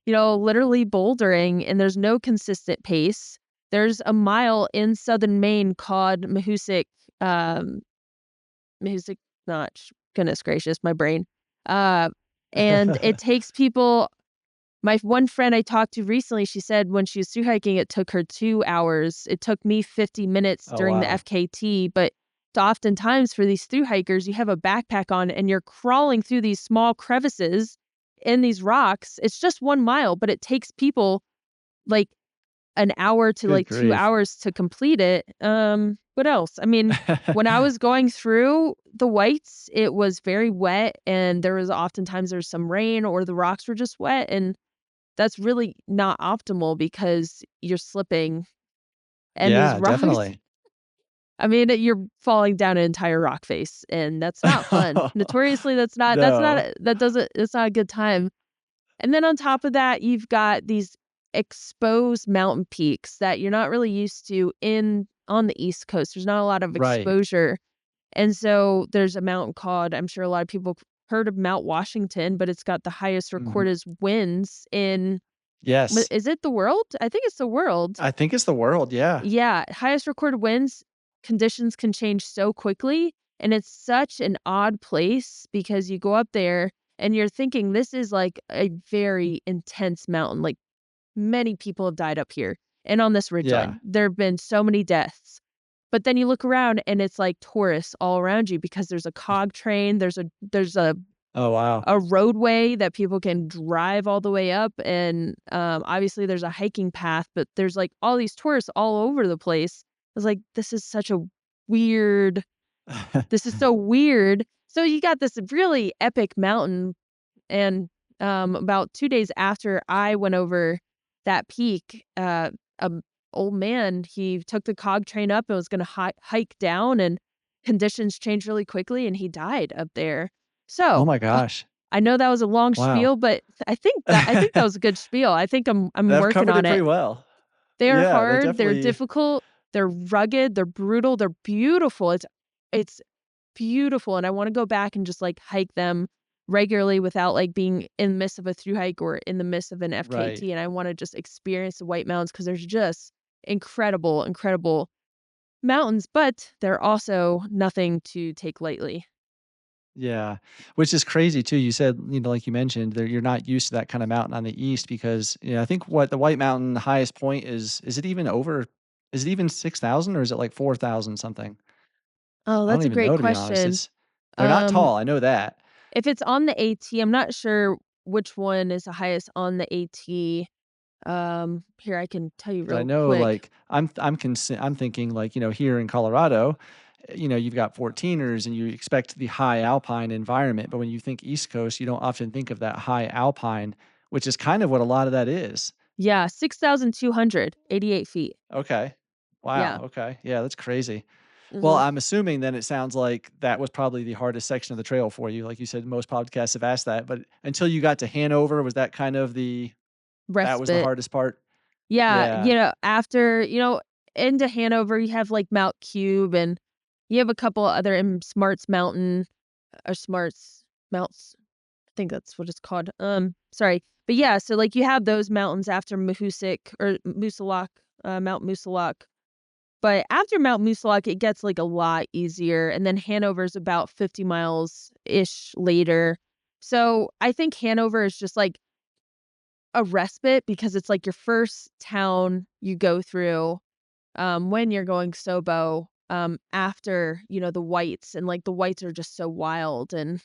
literally bouldering, and there's no consistent pace. There's a mile in southern Maine called um, Mahusic, not, goodness gracious, my brain. Uh, and it takes people my one friend I talked to recently, she said when she was through hiking, it took her 2 hours. It took me 50 minutes Oh, during the wow. FKT, but oftentimes for these through hikers, you have a backpack on and you're crawling through these small crevices in these rocks. It's just 1 mile, but it takes people like an hour to Good like 2 grief. hours to complete it. What else? I mean, when I was going through the whites, it was very wet and there was oftentimes there's some rain or the rocks were just wet, and that's really not optimal because you're slipping, and these Yeah, rocks definitely. I mean, you're falling down an entire rock face, and that's not fun. Notoriously, No. that's not a good time. And then on top of that, you've got these exposed mountain peaks that you're not really used to in on the East Coast. There's not a lot of Right. exposure. And so there's a mountain called, I'm sure a lot of people heard of Mount Washington, but it's got the highest Mhm. recorded winds in Yes. is it the world? I think it's the world. I think it's the world, yeah. Yeah, highest recorded winds, conditions can change so quickly, and it's such an odd place because you go up there and you're thinking this is like a very intense mountain, like, many people have died up here and on this Yeah. ridgeline. There have been so many deaths. But then you look around and it's like tourists all around you because there's a cog train, there's Oh, wow. a roadway that people can drive all the way up, and, obviously, there's a hiking path, but there's, like, all these tourists all over the place. I was like, "This is such a weird this is so weird." So you got this really epic mountain, and, about 2 days after I went over that peak, a old man, he took the cog train up and was gonna hike down, and conditions changed really quickly, and he died up there. Oh So, my gosh. I know that was a long Wow. spiel, but I think that was a good spiel. I think I'm That working covered on it pretty it. well. They're Yeah, that hard, they're definitely. difficult, they're rugged, they're brutal, they're beautiful. It's beautiful, and I wanna go back and just, like, hike them regularly without, like, being in the midst of a through hike or in the midst of an Right. FKT, and I wanna just experience the White Mountains because there's just incredible, incredible mountains, but they're also nothing to take lightly. Yeah, which is crazy too. You said, like you mentioned, that you're not used to that kind of mountain on the east because, I think what the White Mountain highest point is it even over is it even 6,000 or is it like 4,000 something? Oh, I don't that's a even great know, to be honest. question. They're not Um, tall, I know that, if it's on the AT, I'm not sure which one is the highest on the AT. Here, I can tell you 'cause I real know, quick. like, I'm thinking, like, here in Colorado, you've got 14ers and you expect the high alpine environment, but when you think East Coast, you don't often think of that high alpine, which is kind of what a lot of that is. Yeah, 6,288 feet. Okay. Yeah. Wow, okay. Yeah, that's crazy. Well, Mhm. I'm assuming then it sounds like that was probably the hardest section of the trail for you. Like you said, most podcasts have asked that, but until you got to Hanover, was that kind of that was the Respite. hardest part? Yeah, Yeah. after, into Hanover, you have, like, Mount Cube, and you have a couple other Smarts Mountain, or Smarts Mounts, I think that's what it's called. Sorry. But yeah, so, like, you have those mountains after Mahoosuc or Moosilauke, Mount Moosilauke. But after Mount Moosilauke, it gets, like, a lot easier, and then Hanover's about 50 miles-ish later. So, I think Hanover is just, like, a respite because it's, like, your first town you go through, when you're going Sobo, after, the whites, and, like, the whites are just so wild, and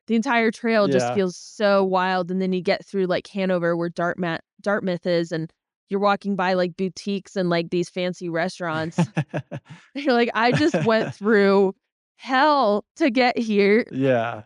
the entire trail just Yeah. feels so wild, and then you get through, like, Hanover where Dartmouth is, and you're walking by, like, boutiques and, like, these fancy restaurants. You're like, "I just went through hell to get here." Yeah.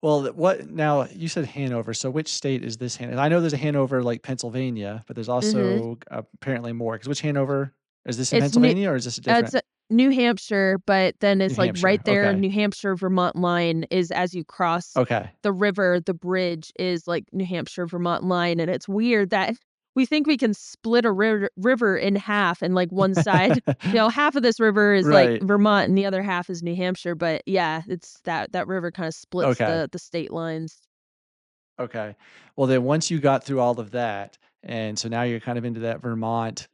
Well, what now you said Hanover, so which state is this Han I know there's a Hanover, like, Pennsylvania, but there's Mhm. also apparently more, 'cause which Hanover is this in It's New Pennsylvania or is this a it's, different New Hampshire, but then New it's, like, Hampshire, right there, okay. New Hampshire-Vermont line is as you cross Okay. the river, the bridge is, like, New Hampshire-Vermont line, and it's weird that we think we can split a river in half, and, like, one side half of this river is, like, Right, Vermont and the other half is New Hampshire, but yeah, it's that river kinda splits okay, the state lines. okay. Well, then once you got through all of that, and so now you're kind of into that Vermont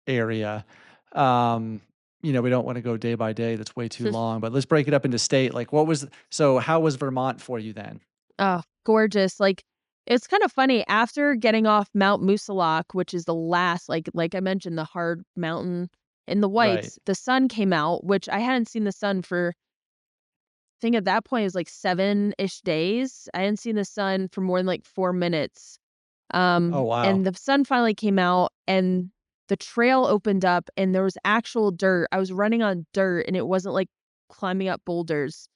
area, um, we don't wanna go day by day, that's way too long, but let's break it up into state, like, how was Vermont for you then? Oh, gorgeous, like, it's kind of funny, after getting off Mount Moosilauke, which is the last, like I mentioned, the hard mountain in the Right. Whites, the sun came out, which I hadn't seen the sun for I think at that point, it was, like, 7-ish days. I hadn't seen the sun for more than, like, 4 minutes, Oh, wow. and the sun finally came out, and the trail opened up, and there was actual dirt. I was running on dirt, and it wasn't, like, climbing up boulders.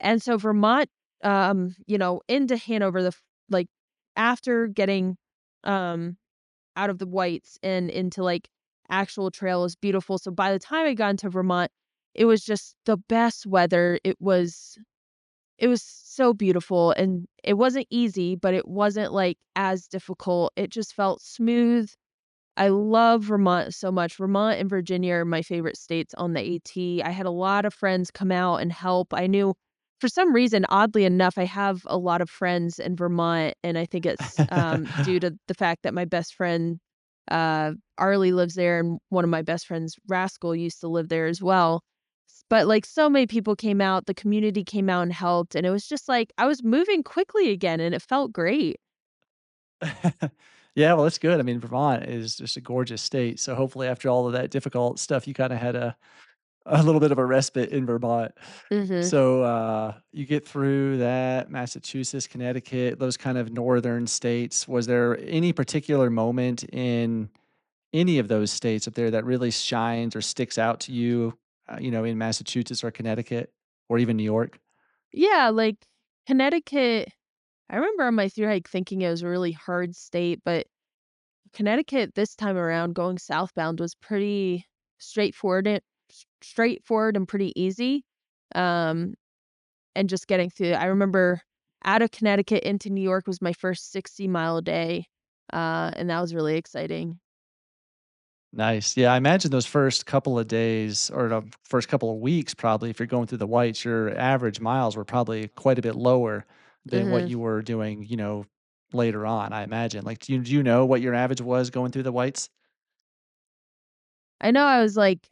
And so Vermont, into Hanover, like, after getting, um, out of the whites and into, like, actual trail was beautiful. So by the time I got into Vermont, it was just the best weather. It was so beautiful, and it wasn't easy, but it wasn't, like, as difficult. It just felt smooth. I love Vermont so much. Vermont and Virginia are my favorite states on the AT. I had a lot of friends come out and help. I knew for some reason, oddly enough, I have a lot of friends in Vermont, and I think it's, due to the fact that my best friend, Arlie lives there, and one of my best friends, Rascal, used to live there as well. But, like, so many people came out, the community came out and helped, and it was just like I was moving quickly again, and it felt great. Yeah, well, that's good. I mean, Vermont is just a gorgeous state, so hopefully after all of that difficult stuff, you kinda had a little bit of a respite in Vermont. Mhm. So, you get through that, Massachusetts, Connecticut, those kind of northern states. Was there any particular moment in any of those states up there that really shines or sticks out to you, in Massachusetts or Connecticut or even New York? Yeah, like, Connecticut I remember on my thru hike thinking it was a really hard state, but Connecticut this time around going southbound was pretty straightforward and pretty easy, um, and just getting through I remember out of Connecticut into New York was my first 60-mile day, and that was really exciting. Nice. Yeah, I imagine those first couple of days or the first couple of weeks, probably, if you're going through the whites, your average miles were probably quite a bit lower than what Mhm. you were doing, later on, I imagine. Like, do you know what your average was going through the whites? I know I was, like,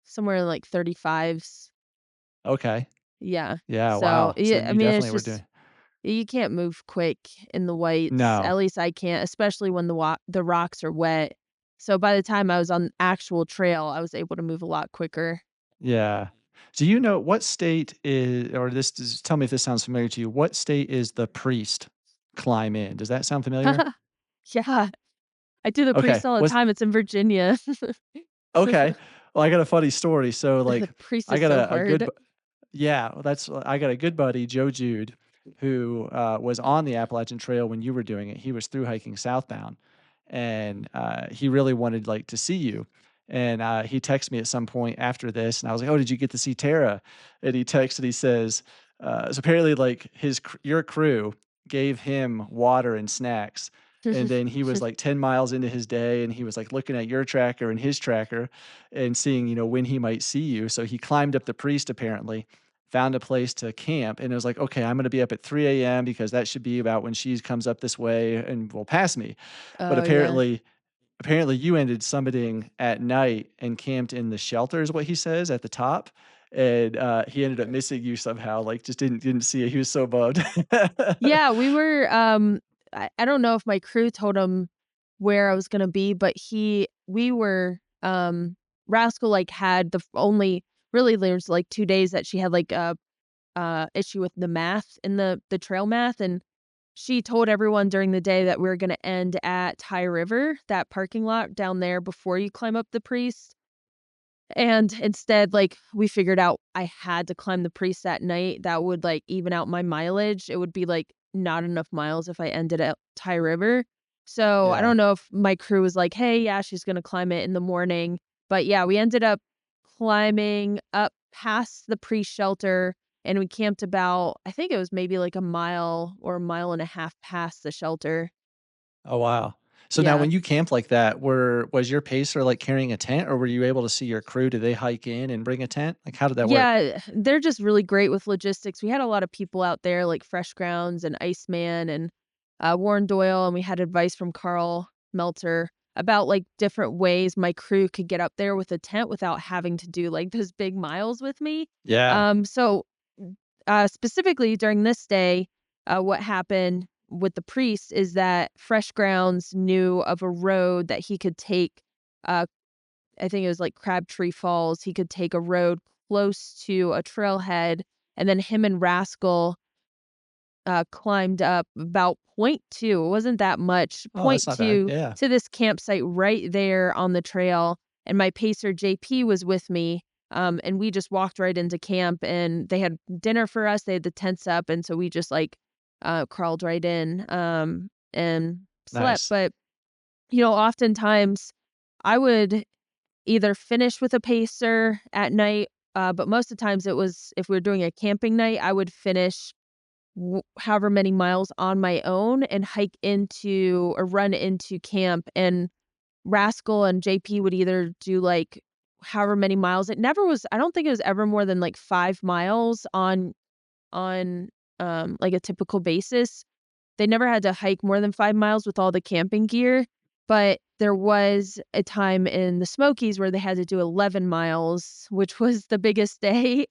somewhere in, like, 35s. Okay. Yeah. Yeah, So, wow. So yeah, then I you mean, it's definitely were just doing you can't move quick in the whites, at No. least I can't, especially when the rocks are wet. So by the time I was on actual trail, I was able to move a lot quicker. Yeah. Do you know what state is or this just tell me if this sounds familiar to you. What state is the priest climb in? Does that sound familiar? Yeah, I do the Okay. priest all the Was time, it's in Virginia. Okay. Well, I got a funny story. So, The like, priest I is got so a good hard. bu yeah, well, I got a good buddy, Joe Jude, who, was on the Appalachian Trail when you were doing it. He was through hiking southbound, and, he really wanted, like, to see you, and, he texted me at some point after this, and I was like, "Oh, did you get to see Tara?" And he says, so apparently, like, your crew gave him water and snacks, and then he was, like, 10 miles into his day, and he was, like, looking at your tracker and his tracker and seeing, when he might see you. So he climbed up the priest apparently, found a place to camp, and it was like, okay, I'm gonna be up at 3 a.m. because that should be about when she comes up this way and will pass me. But Oh, yeah. apparently apparently you ended summiting at night and camped in the shelter is what he says at the top, and, he ended up missing you somehow, like, just didn't see it. He was so bummed. Yeah, we were, I don't know if my crew told him where I was gonna be, but we were, Rascal, like, had the f only really, there's, like, 2 days that she had, like, a, issue with the math in the trail math, and she told everyone during the day that we were gonna end at High River, that parking lot down there before you climb up the Priest. And instead, like, we figured out I had to climb the Priest that night. That would, like, even out my mileage. It would be, like, not enough miles if I ended at Thai River. So, I Yeah. don't know if my crew was like, "Hey, yeah, she's gonna climb it in the morning." But, yeah, we ended up climbing up past the Priest shelter, and we camped about, I think it was maybe, like, a mile or a mile and a half past the shelter. Oh, wow. So now Yeah. when you camped like that, was your pacer, like, carrying a tent, or were you able to see your crew? Did they hike in and bring a tent? Like, how did that work? Yeah, they're just really great with logistics. We had a lot of people out there like Fresh Grounds and Iceman and, Warren Doyle, and we had advice from Carl Melter about, like, different ways my crew could get up there with a tent without having to do, like, those big miles with me. Yeah. So, specifically during this day, what happened with the priest is that Fresh Grounds knew of a road that he could take, uh I think it was like Crabtree Falls. He could take a road close to a trailhead, and then him and Rascal, climbed up about point 2, it wasn't that much, Oh, point that's not bad. 2 Yeah. to this campsite right there on the trail, and my pacer, JP, was with me, and we just walked right into camp, and they had dinner for us, they had the tents up, and so we just, like, crawled right in, and slept, Nice. but, oftentimes, I would either finish with a pacer at night, but most of the times it was if we were doing a camping night, I would finish however many miles on my own and hike into or run into camp. And Rascal and JP would either do like however many miles. It never was. I don't think it was ever more than like 5 miles on like a typical basis. They never had to hike more than 5 miles with all the camping gear, but there was a time in the Smokies where they had to do 11 miles, which was the biggest day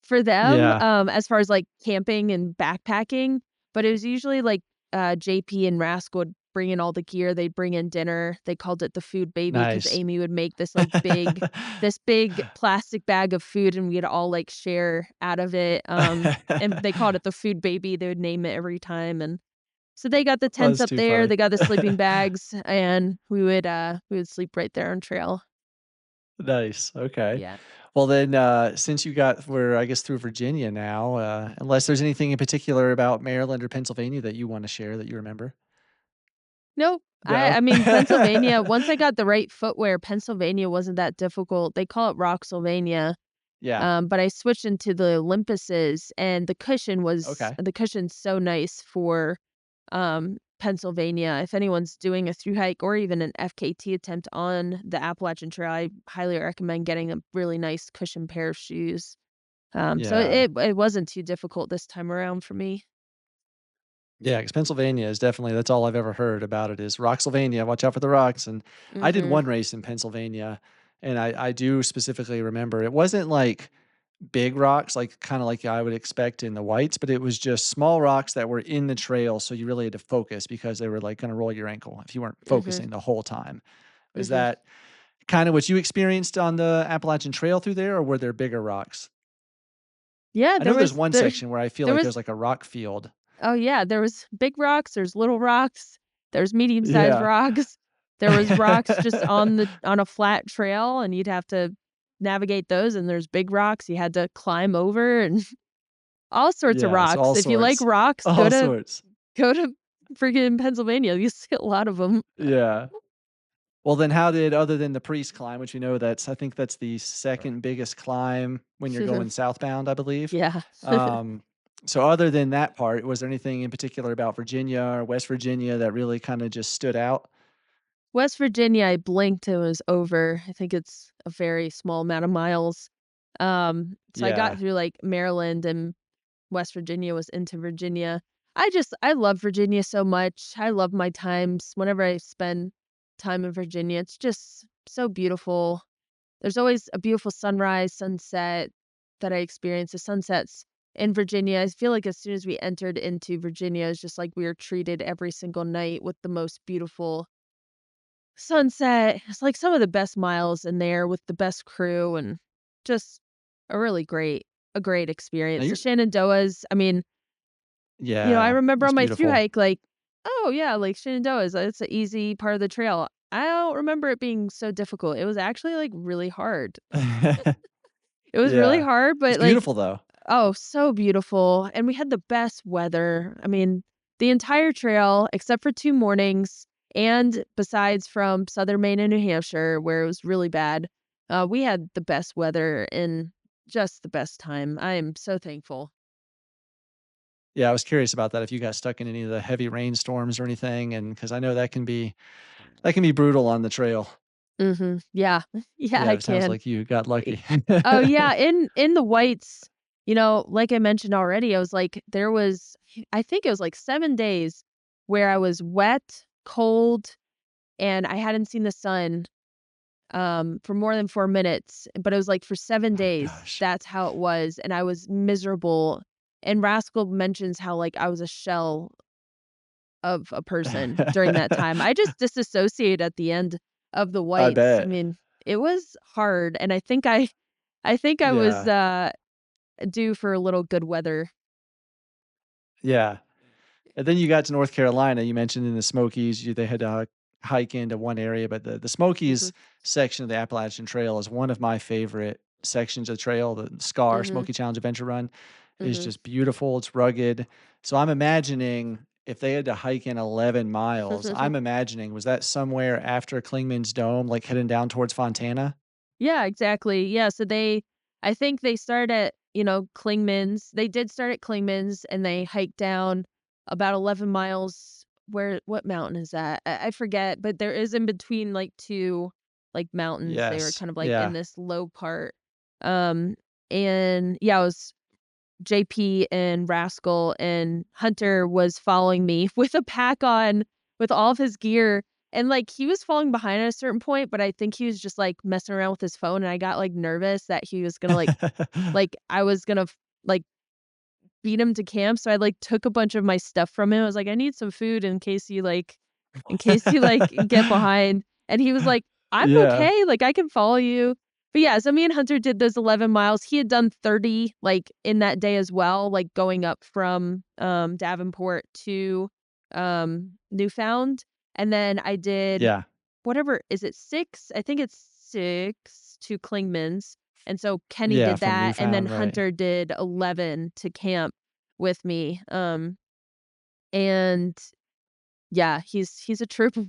for them, Yeah. as far as, like, camping and backpacking, but it was usually, like, JP and Rask would bring in all the gear, they'd bring in dinner, they called it the food baby because Nice. Amy would make this big plastic bag of food, and we'd all, like, share out of it, and they called it the food baby, they would name it every time, and so they got the Oh, tents that's up too there, funny. they got the sleeping bags, and we would sleep right there on trail. Nice, okay. Yeah. Well, then, since we're, I guess, through Virginia now, unless there's anything in particular about Maryland or Pennsylvania that you wanna share that you remember? Nope. I No? I mean, Pennsylvania, once I got the right footwear, Pennsylvania wasn't that difficult. They call it Rocksylvania, Yeah, but I switched into the Olympuses, and okay. the cushion's so nice for, Pennsylvania. If anyone's doing a through hike or even an FKT attempt on the Appalachian Trail, I highly recommend getting a really nice cushion pair of shoes. So Yeah. it wasn't too difficult this time around for me. Yeah, because Pennsylvania is definitely that's all I've ever heard about it is Rocksylvania, watch out for the rocks, and I did Mhm. one race in Pennsylvania, and I do specifically remember it wasn't, like, big rocks, like, kinda like I would expect in the whites, but it was just small rocks that were in the trail, so you really had to focus because they were, like, gonna roll your ankle if you weren't Mhm. focusing the whole time. Is Mhm. that kinda what you experienced on the Appalachian Trail through there, or were there bigger rocks? Yeah, I know there's one section where I feel there like was there's, like, a rock field. oh, yeah, there was big rocks, there's little rocks, there's medium-sized Yeah. rocks, there was rocks just on a flat trail, and you'd have to navigate those, and there's big rocks you had to climb over and all sorts of Yeah, so rocks. all If you like sorts. rocks, All sorts. go to friggin' Pennsylvania, you see a lot of them. Yeah. Well, then how did other than the priest climb, which we know that's I think that's the 2nd biggest climb when you're going southbound, I believe. Yeah. Um, so other than that part, was there anything in particular about Virginia or West Virginia that really kinda just stood out? West Virginia, I blinked, it was over. I think it's a very small amount of miles. So I got Yeah. through, like, Maryland, and West Virginia was into Virginia. I love Virginia so much. I love my times whenever I spend time in Virginia. It's just so beautiful. There's always a beautiful sunrise, sunset that I experience. The sunsets in Virginia, I feel like as soon as we entered into Virginia, it's just like we were treated every single night with the most beautiful sunset. It's like some of the best miles in there with the best crew and just a really great Now experience. The you're Shenandoahs, I mean, I Yeah, remember it's on my through beautiful. hike, like, oh yeah, like Shenandoahs, it's an easy part of the trail. I don't remember it being so difficult. It was actually like really hard. It was really Yeah. hard, It's but like, beautiful, though. oh, so beautiful. And we had the best weather. I mean, the entire trail, except for 2 mornings, and besides from Southern Maine and New Hampshire, where it was really bad, we had the best weather and just the best time. I am so thankful. Yeah, I was curious about that, if you got stuck in any of the heavy rainstorms or anything, and because I know that can be brutal on the trail. Mhm. Yeah. Yeah, Yeah, I it sounds can. like you got E lucky. Oh, yeah, in the whites, like I mentioned already, I was like there was I think it was like 7 days where I was wet, cold, and I hadn't seen the sun, for more than 4 minutes, but it was like for 7 Oh days, gosh. that's how it was, and I was miserable, and Rascal mentions how, like, I was a shell of a person during that time. I just disassociated at the end of the I whites. I bet. mean, it was hard, and I think I was, Yeah, due for a little good weather. yeah. And then you got to North Carolina, you mentioned in the Smokies, they had to hike into one area, but the Mhm, Smokies section of the Appalachian Trail is one of my favorite sections of trail. The SCAR, mhm, Smoky Challenge Adventure Run, is mhm. just beautiful. It's rugged. So I'm imagining if they had to hike in 11 miles, I'm imagining, was that somewhere after Klingman's Dome, like heading down towards Fontana? Yeah, exactly. Yeah, so I think they started at, Klingman's. They did start at Klingman's, and they hiked down about 11 miles. What mountain is that? I forget, but there is in between, like, 2, like, mountains. They were Yes. kind of, like, in Yeah. this low part. Um, and, yeah, it was JP and Rascal, and Hunter was following me with a pack on, with all of his gear, and, like, he was falling behind at a certain point, but I think he was just, like, messing around with his phone, and I got, like, nervous that he was gonna, I was gonna like, beat him to camp, so I, like, took a bunch of my stuff from him. I was like, "I need some food in case you, like, get behind." And he was like, "I'm Yeah. okay, like, I can follow you." But, yeah, so me and Hunter did those 11 miles. He had done 30, like, in that day as well, like, going up from, Davenport to, Newfound, and then I did Yeah. whatever is it 6? I think it's 6 to Klingman's, and so Kenny Yeah, did from that, and then Newfound, right. Hunter did 11 to camp with me, and yeah, he's a trooper.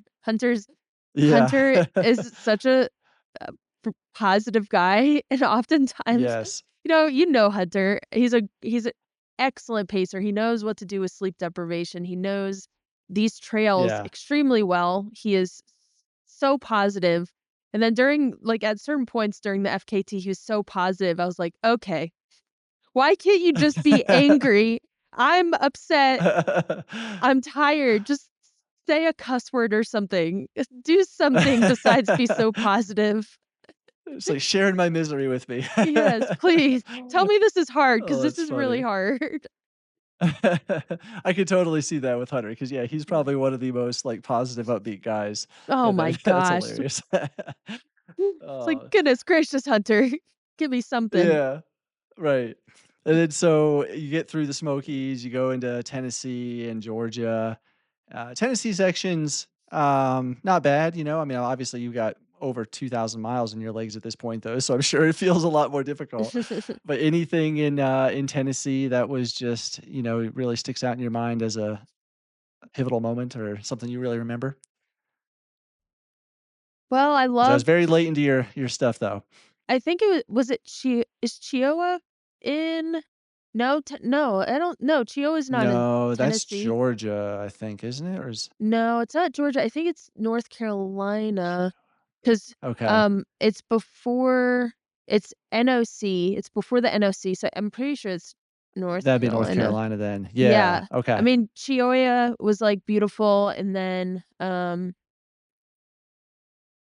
Yeah. Hunter is such a positive guy, and oftentimes, Yes. Hunter, he's a excellent pacer. He knows what to do with sleep deprivation. He knows these trails Yeah. extremely well. He is so positive. And then at certain points during the FKT, he was so positive. I was like, "Okay, why can't you just be angry? I'm upset. I'm tired. Just say a cuss word or something. Do something besides be so positive." It's like sharing my misery with me. Yes, please. Tell me this is hard, because Oh, this that's is really funny. hard. I could totally see that with Hunter because, yeah, he's probably one of the most, like, positive, upbeat guys, Oh and my that's gosh. hilarious. It's like, Oh, "Goodness gracious, Hunter. Give me something." yeah. Right. And then so you get through the Smokies, you go into Tennessee and Georgia. Tennessee sections, not bad, I mean, obviously you got over 2,000 miles in your legs at this point though, so I'm sure it feels a lot more difficult. But anything in Tennessee that was just, really sticks out in your mind as a pivotal moment or something you really remember? Well, I 'Cause I was loved very late into your stuff though. I think it was it Chi is Chihuahua in no, I don't no, Chihuahua's not in No, that's Tennessee. Georgia, I think, isn't it? Or is No, it's not Georgia, I think it's North Carolina, 'cause, Okay. it's before it's NOC, it's before the NOC, so I'm pretty sure it's North That'd be North Carolina. Carolina then. Yeah, Yeah. I okay. mean, Chihuahua was, like, beautiful, and then,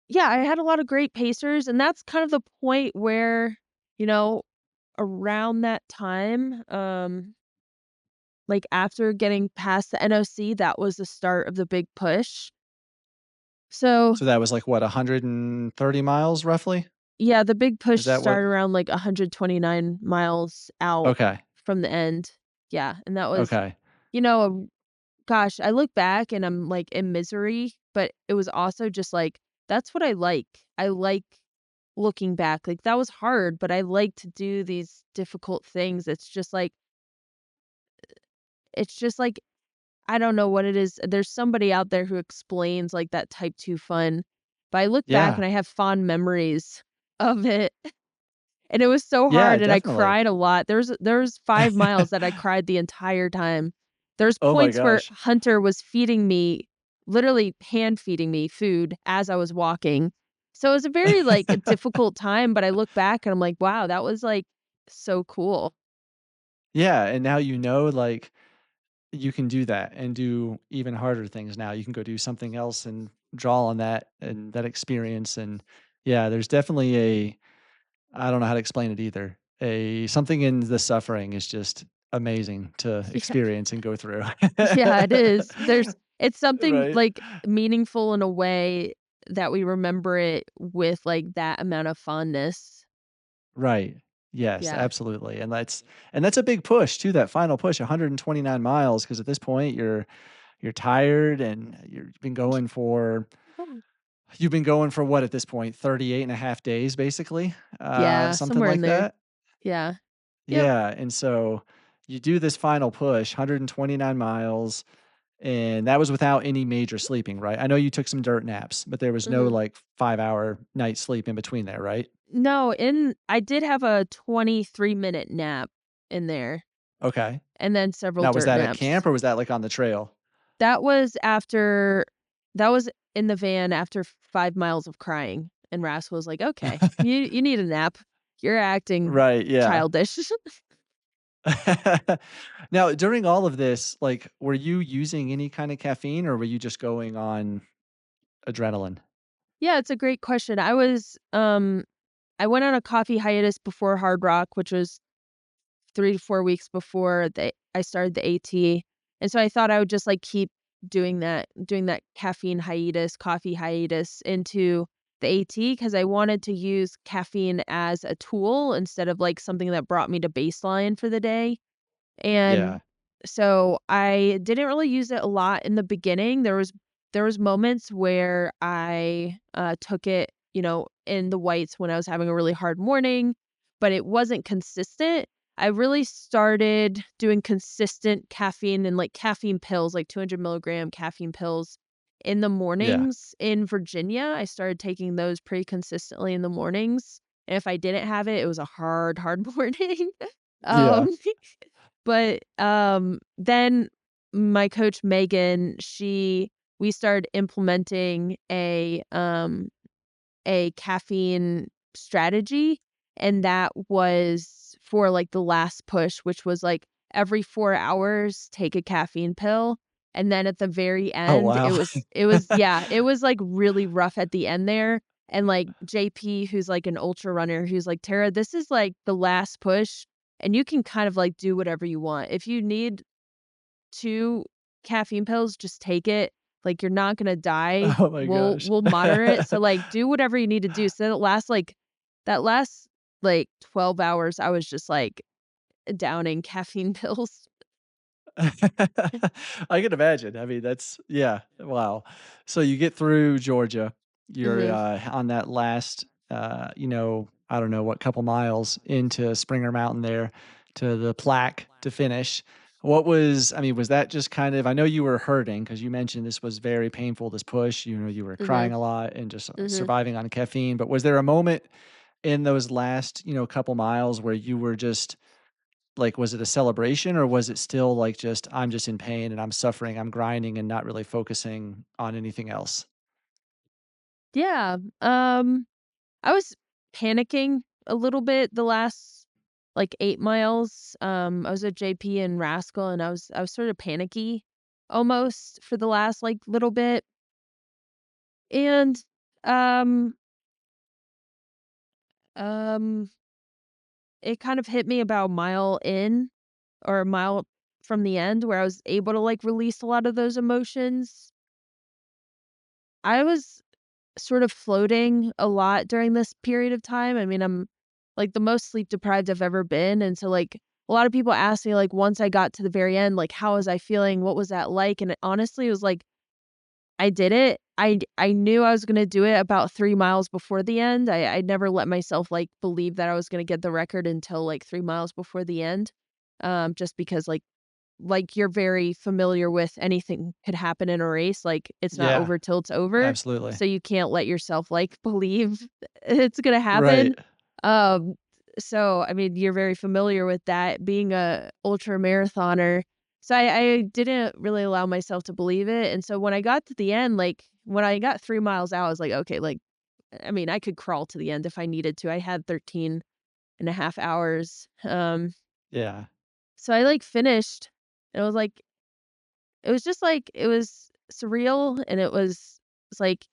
Yeah, I had a lot of great pacers, and that's kind of the point where, you know, around that time, like, after getting past the NOC, that was the start of the big push. So, So that was like what, 130 miles roughly? yeah, the big push Is that what? started around, like, 129 miles out Okay. from the end. Yeah, and that was, Okay. you know, gosh, I look back and I'm, like, in misery, but it was also just, like, that's what I like. I like looking back, like, that was hard, but I like to do these difficult things. It's just like I don't know what it is. There's somebody out there who explains, like, that type 2 fun, but I look back Yeah. and I have fond memories of it, and it was so Yeah, hard, and I definitely. cried a lot. There's 5 miles that I cried the entire time. There's Oh my points where gosh. Hunter was feeding me, literally hand feeding me food as I was walking. So it was a very, like, a difficult time, but I look back and I'm like, "Wow, that was, like, so cool." Yeah, and now you know, like, you can do that and do even harder things now. You can go do something else and draw on that and that experience, and yeah, there's definitely a I don't know how to explain it either. A something in the suffering is just amazing to Yeah. experience and go through. Yeah, it is. It's something, Right? like, meaningful in a way that we remember it with, like, that amount of fondness. Right. Yes, Yeah. absolutely, and that's a big push too, that final push, 129 miles, because at this point, you're tired and you've been going for what at this point, 38 and a half days basically, Yeah, something somewhere in like there. that? Yeah. Yep. Yeah, and so you do this final push, 129 miles, and that was without any major sleeping, right? I know you took some dirt naps, but there was no, Mhm. like, 5-hour night sleep in between there, right? No, I did have a 23-minute nap in there, Okay. and then several Now was dirt that at naps. camp or was that, like, on the trail? That was after that was in the van after 5 miles of crying, and Rascal was like, "Okay, you need a nap. You're acting Right, yeah. childish." Now, during all of this, like, were you using any kind of caffeine or were you just going on adrenaline? Yeah, it's a great question. I went on a coffee hiatus before Hard Rock, which was 3 to 4 weeks before I started the AT, and so I thought I would just, like, keep doing that caffeine hiatus, coffee hiatus into the AT because I wanted to use caffeine as a tool instead of, like, something that brought me to baseline for the day. Yeah, And so I didn't really use it a lot in the beginning. There was moments where I, took it, in the whites when I was having a really hard morning, but it wasn't consistent. I really started doing consistent caffeine and, like, caffeine pills, like 200 milligram caffeine pills in the yeah, mornings in Virginia. I started taking those pretty consistently in the mornings, and if I didn't have it, it was a hard, hard morning. yeah. Um But, then my coach, Megan, we started implementing a caffeine strategy, and that was for, like, the last push, which was, like, every 4 hours, take a caffeine pill, and then at the very Oh, end, wow. it was, like, really rough at the end there, and, like, JP, who's, like, an ultra runner, who's like, "Tara, this is, like, the last push, and you can kind of, like, do whatever you want. If you need 2 caffeine pills, just take it. Like, you're not gonna die. Oh my We'll gosh. we'll monitor it. So, like, do whatever you need to do." So that last 12 hours, I was just, like, downing caffeine pills. I can imagine. I mean, that's yeah, wow. So you get through Georgia. You're, Mhm, on that last, I don't know what couple miles into Springer Mountain there to the plaque to finish. I mean, was that just kind of I know you were hurting because you mentioned this was very painful, this push, you were crying mhm, a lot and just, mhm. surviving on caffeine, but was there a moment in those last, couple miles where you were just like, was it a celebration or was it still like just, I'm just in pain and I'm suffering, I'm grinding and not really focusing on anything else? Yeah, I was panicking a little bit the last, like, 8 miles. I was at JP and Rascal, and I was sort of panicky almost for the last, like, little bit, and Um, um, it kind of hit me about a mile in or a mile from the end where I was able to, like, release a lot of those emotions. I was sort of floating a lot during this period of time. I mean, I'm, like, the most sleep deprived I've ever been, and so, like, a lot of people ask me, like, once I got to the very end, like, "How was I feeling? What was that like?" And it honestly was like, I did it. I knew I was gonna do it about 3 miles before the end. I never let myself, like, believe that I was gonna get the record until, like, 3 miles before the end, just because, like, you're very familiar with anything could happen in a race, like, it's not Yeah, over till it's over, absolutely. so you can't let yourself, like, believe it's gonna Right. happen. Um, so, I mean, you're very familiar with that being a ultra marathoner. So I didn't really allow myself to believe it, and so when I got to the end, like, when I got 3 miles out, I was like, "Okay," like, I mean, I could crawl to the end if I needed to. I had 13.5 hours, Yeah. so I, like, finished, and it was just, like, it was surreal, and it's, like,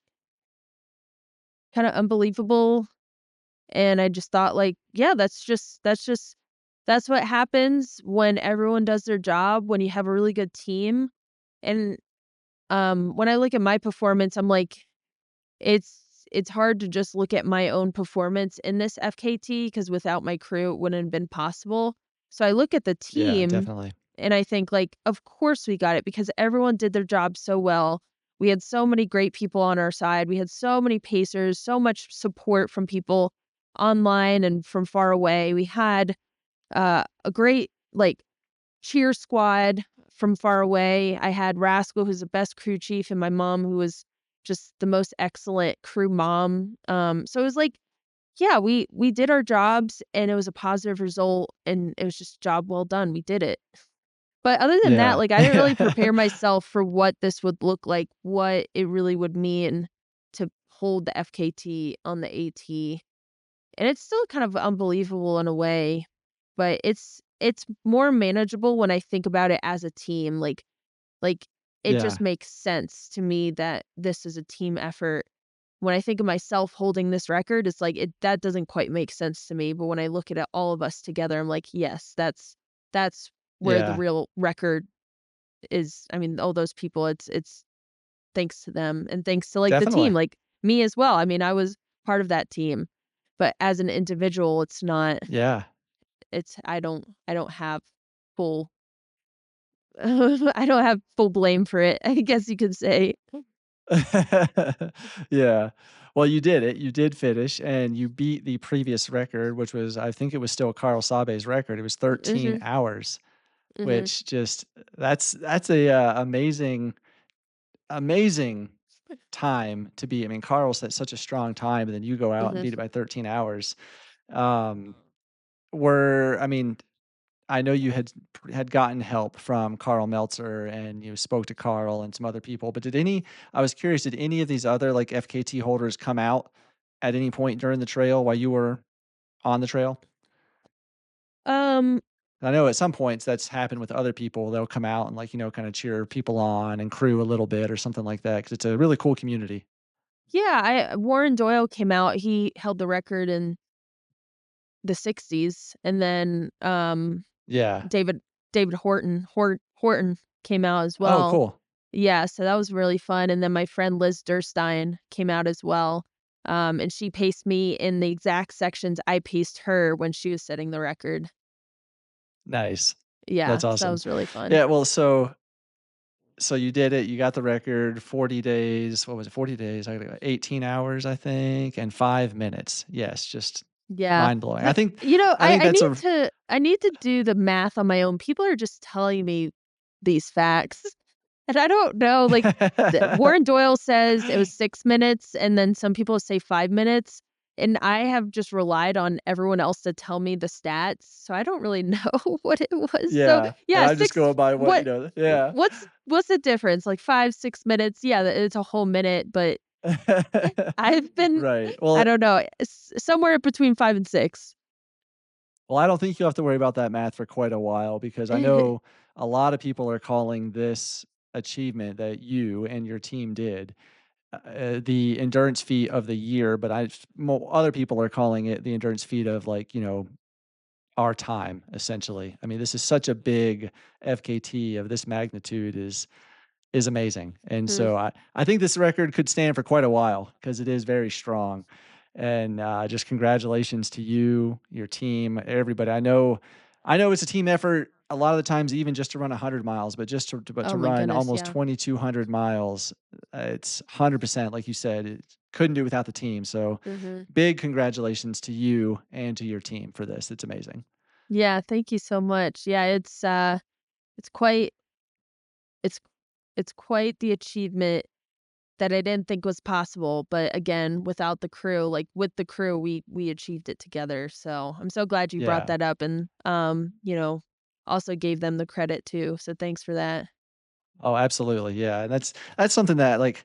kinda unbelievable, and I just thought, like, yeah, that's what happens when everyone does their job, when you have a really good team, and, when I look at my performance, I'm like, it's hard to just look at my own performance in this FKT because without my crew, it wouldn't have been possible. So I look at the Yeah, team definitely. and I think, like, of course we got it because everyone did their job so well. We had so many great people on our side. We had so many pacers, so much support from people online and from far away. We had a great, like, cheer squad from far away. I had Rascal, who's the best crew chief, and my mom, who was just the most excellent crew mom. So it was like, yeah, we did our jobs, and it was a positive result, and it was just job well done. We did it. But other than that, Yeah. like, I didn't really prepare myself for what this would look like, what it really would mean to hold the FKT on the AT. And it's still kind of unbelievable in a way, but it's more manageable when I think about it as a team, like, it just Yeah. makes sense to me that this is a team effort. When I think of myself holding this record, it's like it that doesn't quite make sense to me, but when I look at it, all of us together, I'm like, "Yes, that's where the Yeah, real record is." I mean, all those people, it's thanks to them and thanks to, like, the team, definitely. like, me as well. I mean, I was part of that team, but as an individual, it's not Yeah. it's I don't have full I don't have full blame for it, I guess you could say. Yeah. Well, you did it. You did finish, and you beat the previous record, which was I think it was still Carl Sabe's record. It was 13 Mhm, hours, mhm, which just that's a, amazing time to beat. I mean, Carl set such a strong time, and then you go out and mhm. beat it by 13 hours. Um, I mean, I know you had gotten help from Carl Meltzer and you spoke to Carl and some other people, but I was curious, did any of these other like FKT holders come out at any point during the trail while you were on the trail? Um, I know at some points that's happened with other people. They'll come out and like, kind of cheer people on and crew a little bit or something like that because it's a really cool community. yeah, I Warren Doyle came out, he held the record in the '60s, and then, Yeah. David David Horton came out as Oh, well. cool. Yeah, so that was really fun, and then my friend Liz Durstein came out as well, and she paced me in the exact sections I paced her when she was setting the record. Nice. That's Yeah, so that awesome. was really fun. Yeah. Well, so you did it, you got the record, 40 days, what was it, 40 days, 18 hours, I think, and 5 minutes. Yes, just Yeah. mind-blowing. That's you know, I think that's a I need to do the math on my own. People are just telling me these facts, and I don't know, like, the Warren Doyle says it was 6 minutes, and then some people say 5 minutes, and I have just relied on everyone else to tell me the stats, so I don't really know what it was. So, Yeah, and yeah, I'm just 6 going by what, yeah. what's the difference? Like, 5, 6 minutes? Yeah, it's a whole minute, but I've been Right. I don't know, somewhere between 5 and 6. Well, I don't think you'll have to worry about that math for quite a while because I know a lot of people are calling this achievement that you and your team did, the endurance feat of the year, but other people are calling it the endurance feat of like, our time essentially. I mean, this is such a big FKT of this magnitude is amazing. And Mm, so I think this record could stand for quite a while because it is very strong. And just congratulations to you, your team, everybody. I know it's a team effort a lot of the times, even just to run 100 miles, but just but oh to my run goodness, almost yeah. 2,200 miles, it's 100%, like you said, it couldn't do without the team. So Mhm. big congratulations to you and to your team for this. It's amazing. Yeah, thank you so much. Yeah, it's quite it's it's quite the achievement that I didn't think was possible, but again, without the crew, like, with the crew, we achieved it together, so I'm so glad you brought Yeah. that up and, also gave them the credit too, so thanks for that. Oh, absolutely. Yeah. And that's something that like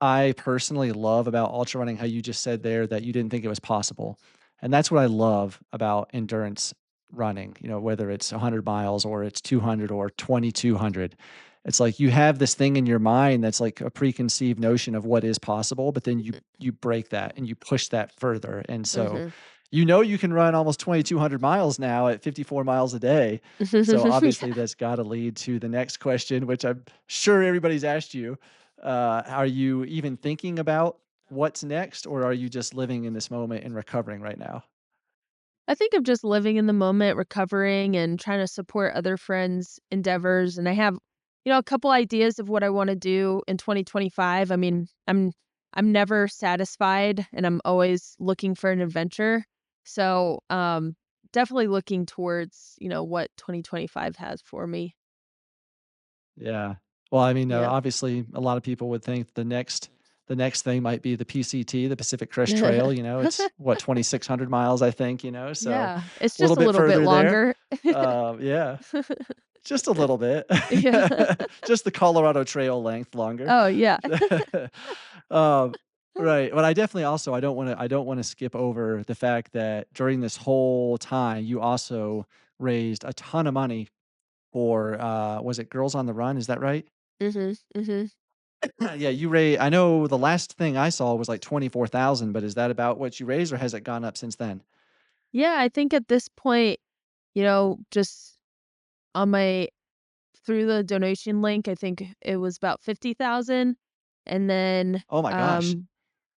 I personally love about ultra running, how you just said there that you didn't think it was possible. And that's what I love about endurance running, whether it's 100 miles or it's 200 or 2,200. It's like you have this thing in your mind that's like a preconceived notion of what is possible, but then you break that and you push that further. And so Mhm. you can run almost 2,200 miles now at 54 miles a day. So obviously Yeah. that's got to lead to the next question, which I'm sure everybody's asked you. Are you even thinking about what's next, or are you just living in this moment and recovering right now? I think I'm just living in the moment, recovering, and trying to support other friends' endeavors. And I have, a couple ideas of what I want to do in 2025. I mean, I'm never satisfied, and I'm always looking for an adventure. So, definitely looking towards what 2025 has for me. Yeah. Well, I mean, Yeah. obviously, a lot of people would think the next thing might be the PCT, the Pacific Crest Trail. It's what 2,600 miles, I think. So Yeah, it's a little just a bit little bit further there. longer. Yeah, just a little bit, Yeah. just the Colorado Trail length longer. Oh, yeah. um, right, but I definitely also I don't want to skip over the fact that during this whole time you also raised a ton of money for was it Girls on the Run? Is that right? Mhm, mhm. Yeah, I know the last thing I saw was like 24,000, but is that about what you raised or has it gone up since then? Yeah, I think at this point, just on my through the donation link, I think it was about 50,000, and then, Oh my gosh.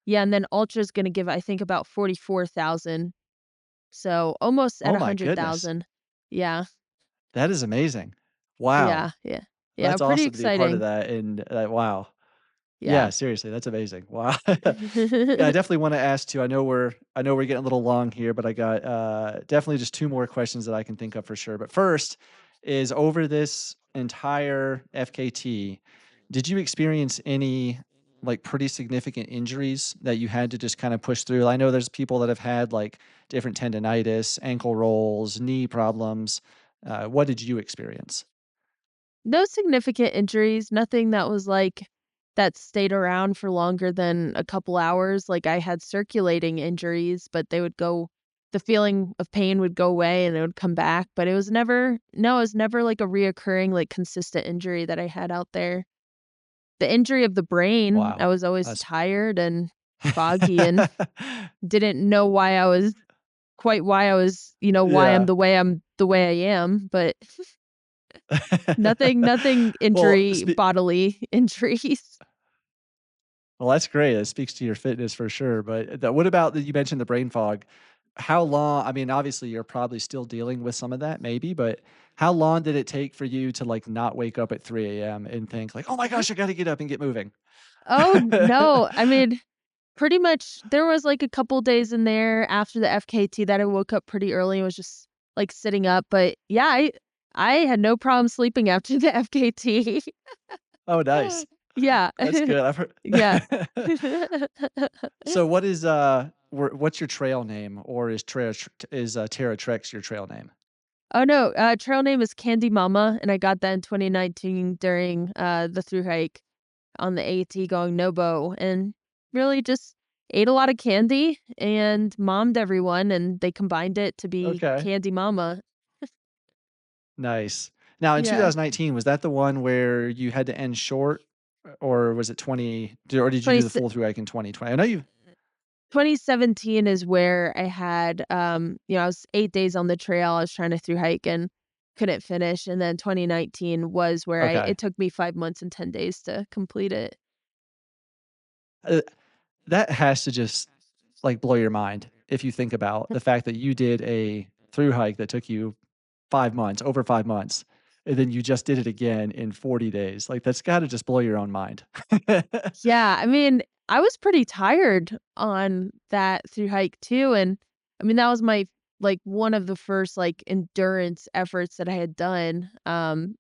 yeah, and then Ultra's gonna give, I think, about 44,000, so almost at Oh my goodness. 100,000. Yeah, That is amazing. Wow. yeah, yeah. Yeah, That's pretty awesome to be a part of exciting. that, and, wow. Yeah, Yeah. seriously, that's amazing. Wow. Yeah, I definitely wanna ask too, I know we're getting a little long here, but I got, definitely just 2 more questions that I can think of for sure. But first is over this entire FKT, did you experience any, like, pretty significant injuries that you had to just kinda push through? I know there's people that have had, like, different tendinitis, ankle rolls, knee problems. What did you experience? No significant injuries, nothing that was, like that stayed around for longer than a couple hours. Like, I had circulating injuries, but the feeling of pain would go away and it would come back, but it was never like a reoccurring, like, consistent injury that I had out there. The injury of the brain, I Wow. was always That's tired and foggy and didn't know why I was, why Yeah. I'm the way I am, but nothing Well, injury bodily injuries. that's great. That speaks to your fitness for sure. But what about you mentioned the brain fog? How long? I mean, obviously, you're probably still dealing with some of that, maybe. But how long did it take for you to like not wake up at 3 a.m. and think like, "Oh my gosh, I got to get up and get moving"? Oh, no. I mean, pretty much there was, like, a couple days in there after the FKT that I woke up pretty early and was just, like, sitting up, but yeah, I had no problem sleeping after the FKT. Oh, nice. Yeah. That's good. I've heard. Yeah. So, what's your trail name, or is Terra Treks your trail name? Oh, no, trail name is Candy Mama, and I got that in 2019 during, the thru hike on the AT going Nobo, and really just ate a lot of candy and mommed everyone, and they combined it to be Okay. Candy Mama. Nice. Now in Yeah. 2019, was that the one where you had to end short? or was it 20 or did you 20 do the full through hike in 2020? I know you 2017 is where I had, I was 8 days on the trail, I was trying to through hike and couldn't finish, and then 2019 was where I okay. it took me 5 months and 10 days to complete it. Uh, that has to just, like, blow your mind if you think about the fact that you did a through hike that took you 5 months, over 5 months, and then you just did it again in 40 days. Like, that's gotta just blow your own mind. Yeah, I mean, I was pretty tired on that through hike too, and I mean, that was my like, one of the first, like, endurance efforts that I had done, and,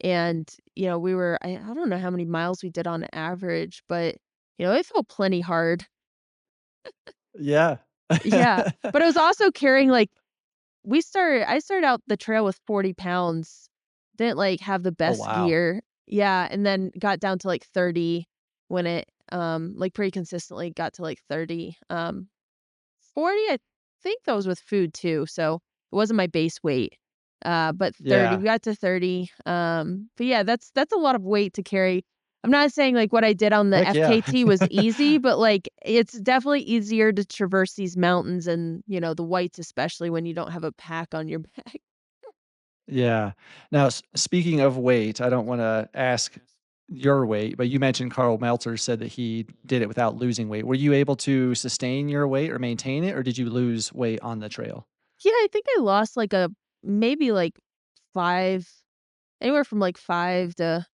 I don't know how many miles we did on average, but, it felt plenty hard. Yeah. Yeah, but I was also carrying, like I started out the trail with 40 pounds, didn't, like, have the Oh, best wow. gear. Yeah, and then got down to, like, 30 when like, pretty consistently got to, like, 30. 40, I think that was with food too, so it wasn't my base weight. But 30, Yeah. we got to 30. But yeah, that's a lot of weight to carry. I'm not saying like what I did on the Heck yeah. FKT was easy, but like it's definitely easier to traverse these mountains and, the whites, especially when you don't have a pack on your back. Yeah. Now, speaking of weight, I don't wanna ask your weight, but you mentioned Carl Meltzer said that he did it without losing weight. Were you able to sustain your weight or maintain it, or did you lose weight on the trail? Yeah, I think I lost like a maybe like 5, anywhere from like 5 to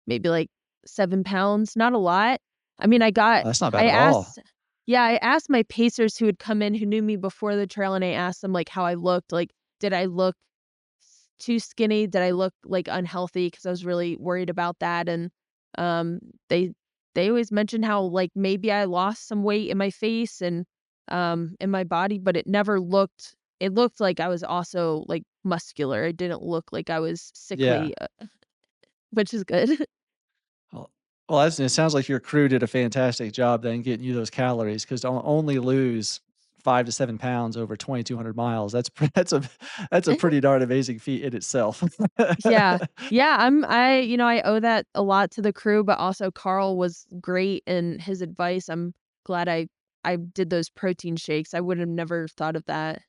maybe, like, 7 pounds, not a lot. I mean, That's not I bad at all. asked yeah, I asked my pacers who had come in who knew me before the trail, and I asked them, like, how I looked, like, did I look too skinny? Did I look, like, unhealthy? Because I was really worried about that, and, um, they they always mentioned how, like, maybe I lost some weight in my face and, in my body, but it looked like I was also, like, muscular. It didn't look like I was Yeah. sickly, which is good. Well that's it sounds like your crew did a fantastic job then getting you those calories 'cause to only lose 5 to 7 pounds over 2,200 miles. That's a pretty darn amazing feat in itself. Yeah. Yeah, I owe that a lot to the crew, but also Carl was great in his advice. I'm glad I did those protein shakes. I would have never thought of that.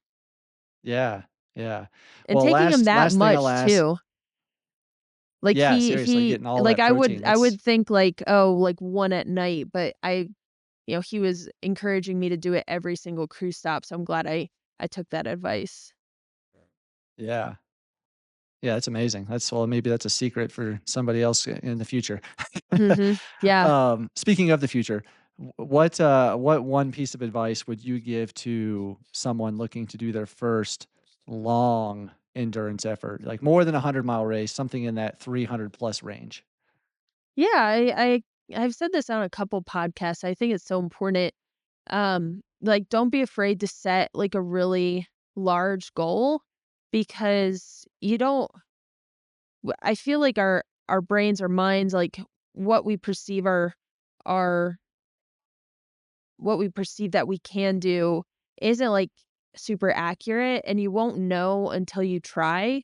Yeah, yeah. And Well, taking him that last thing I'll much ask too. Like yeah, seriously, getting all that protein, I that's would think like, oh, like 1 at night, but he was encouraging me to do it every single crew stop, so I'm glad I took that advice. yeah. Yeah, that's amazing. Well, maybe that's a secret for somebody else in the future. Mhm. Yeah. Speaking of the future, what one piece of advice would you give to someone looking to do their first long endurance effort, like more than a 100-mile race, something in that 300 plus range? Yeah, I've said this on a couple podcasts. I think it's so important. Like, don't be afraid to set like a really large goal because you don't. I feel like our brains, our minds, like what we perceive our what we perceive that we can do isn't like super accurate, and you won't know until you try.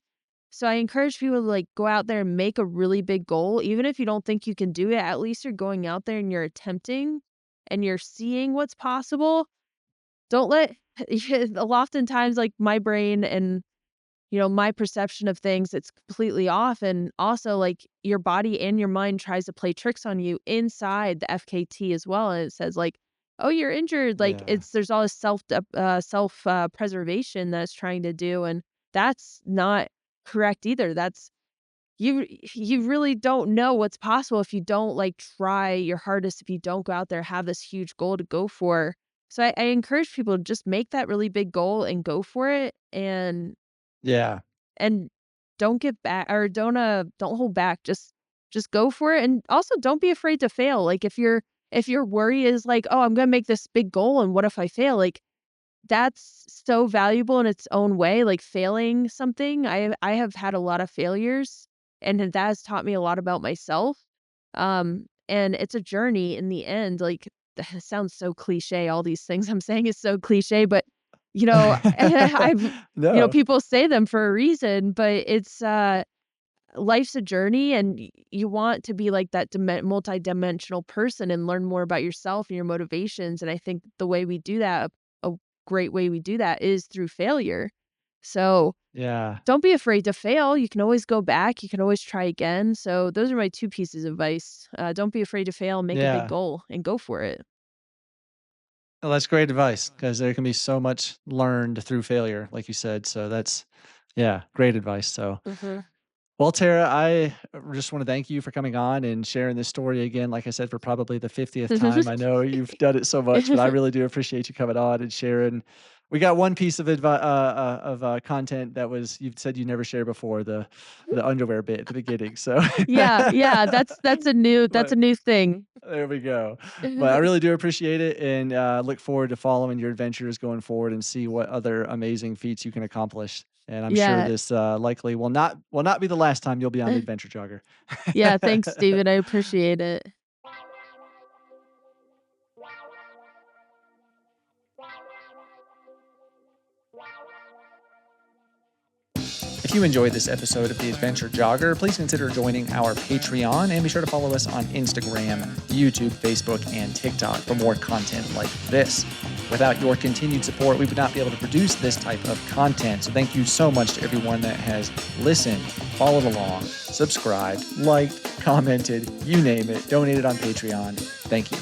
So I encourage people to like go out there and make a really big goal. Even if you don't think you can do it, at least you're going out there and you're attempting and you're seeing what's possible. Don't let oftentimes like my brain and my perception of things, it's completely off. And also, like, your body and your mind tries to play tricks on you inside the FKT as well. And it says, like, oh, you're injured. Like, Yeah. there's all this preservation that it's trying to do. And that's not correct either. You really don't know what's possible if you don't like try your hardest, if you don't go out there, have this huge goal to go for. So I encourage people to just make that really big goal and go for it. Yeah. And don't give back or don't hold back. Just go for it, and also don't be afraid to fail. Like, if your worry is like, "Oh, I'm gonna make this big goal, and what if I fail?" Like, that's so valuable in its own way, like, failing something. I have had a lot of failures, and that has taught me a lot about myself. And it's a journey in the end, like, it sounds so cliche, all these things I'm saying is so cliche, but, I've No. people say them for a reason, but life's a journey, and you want to be like that multi-dimensional person and learn more about yourself and your motivations. And I think the way we do that, a great way we do that is through failure. So Yeah. don't be afraid to fail. You can always go back. You can always try again. So those are my two pieces of advice. Don't be afraid to fail. Make a big Yeah. goal and go for it. Well, that's great advice because there can be so much learned through failure, like you said. So that's, yeah, great advice. So, Mhm. well, Tara, I just want to thank you for coming on and sharing this story again. Like I said, for probably the 50th time. I know you've done it so much, but I really do appreciate you coming on and sharing. We got one piece of content that was you've said you never shared before, the underwear bit at the beginning. So, Yeah, yeah, that's a but new thing. there we go. But I really do appreciate it and look forward to following your adventures going forward and see what other amazing feats you can accomplish. And I'm sure Yeah. this likely will not be the last time you'll be on the adventure jogger. Yeah, thanks, Steven. I appreciate it. If you enjoyed this episode of The Adventure Jogger, please consider joining our Patreon and be sure to follow us on Instagram, YouTube, Facebook, and TikTok for more content like this. Without your continued support, we would not be able to produce this type of content. So thank you so much to everyone that has listened, followed along, subscribed, liked, commented, you name it, donated on Patreon. Thank you.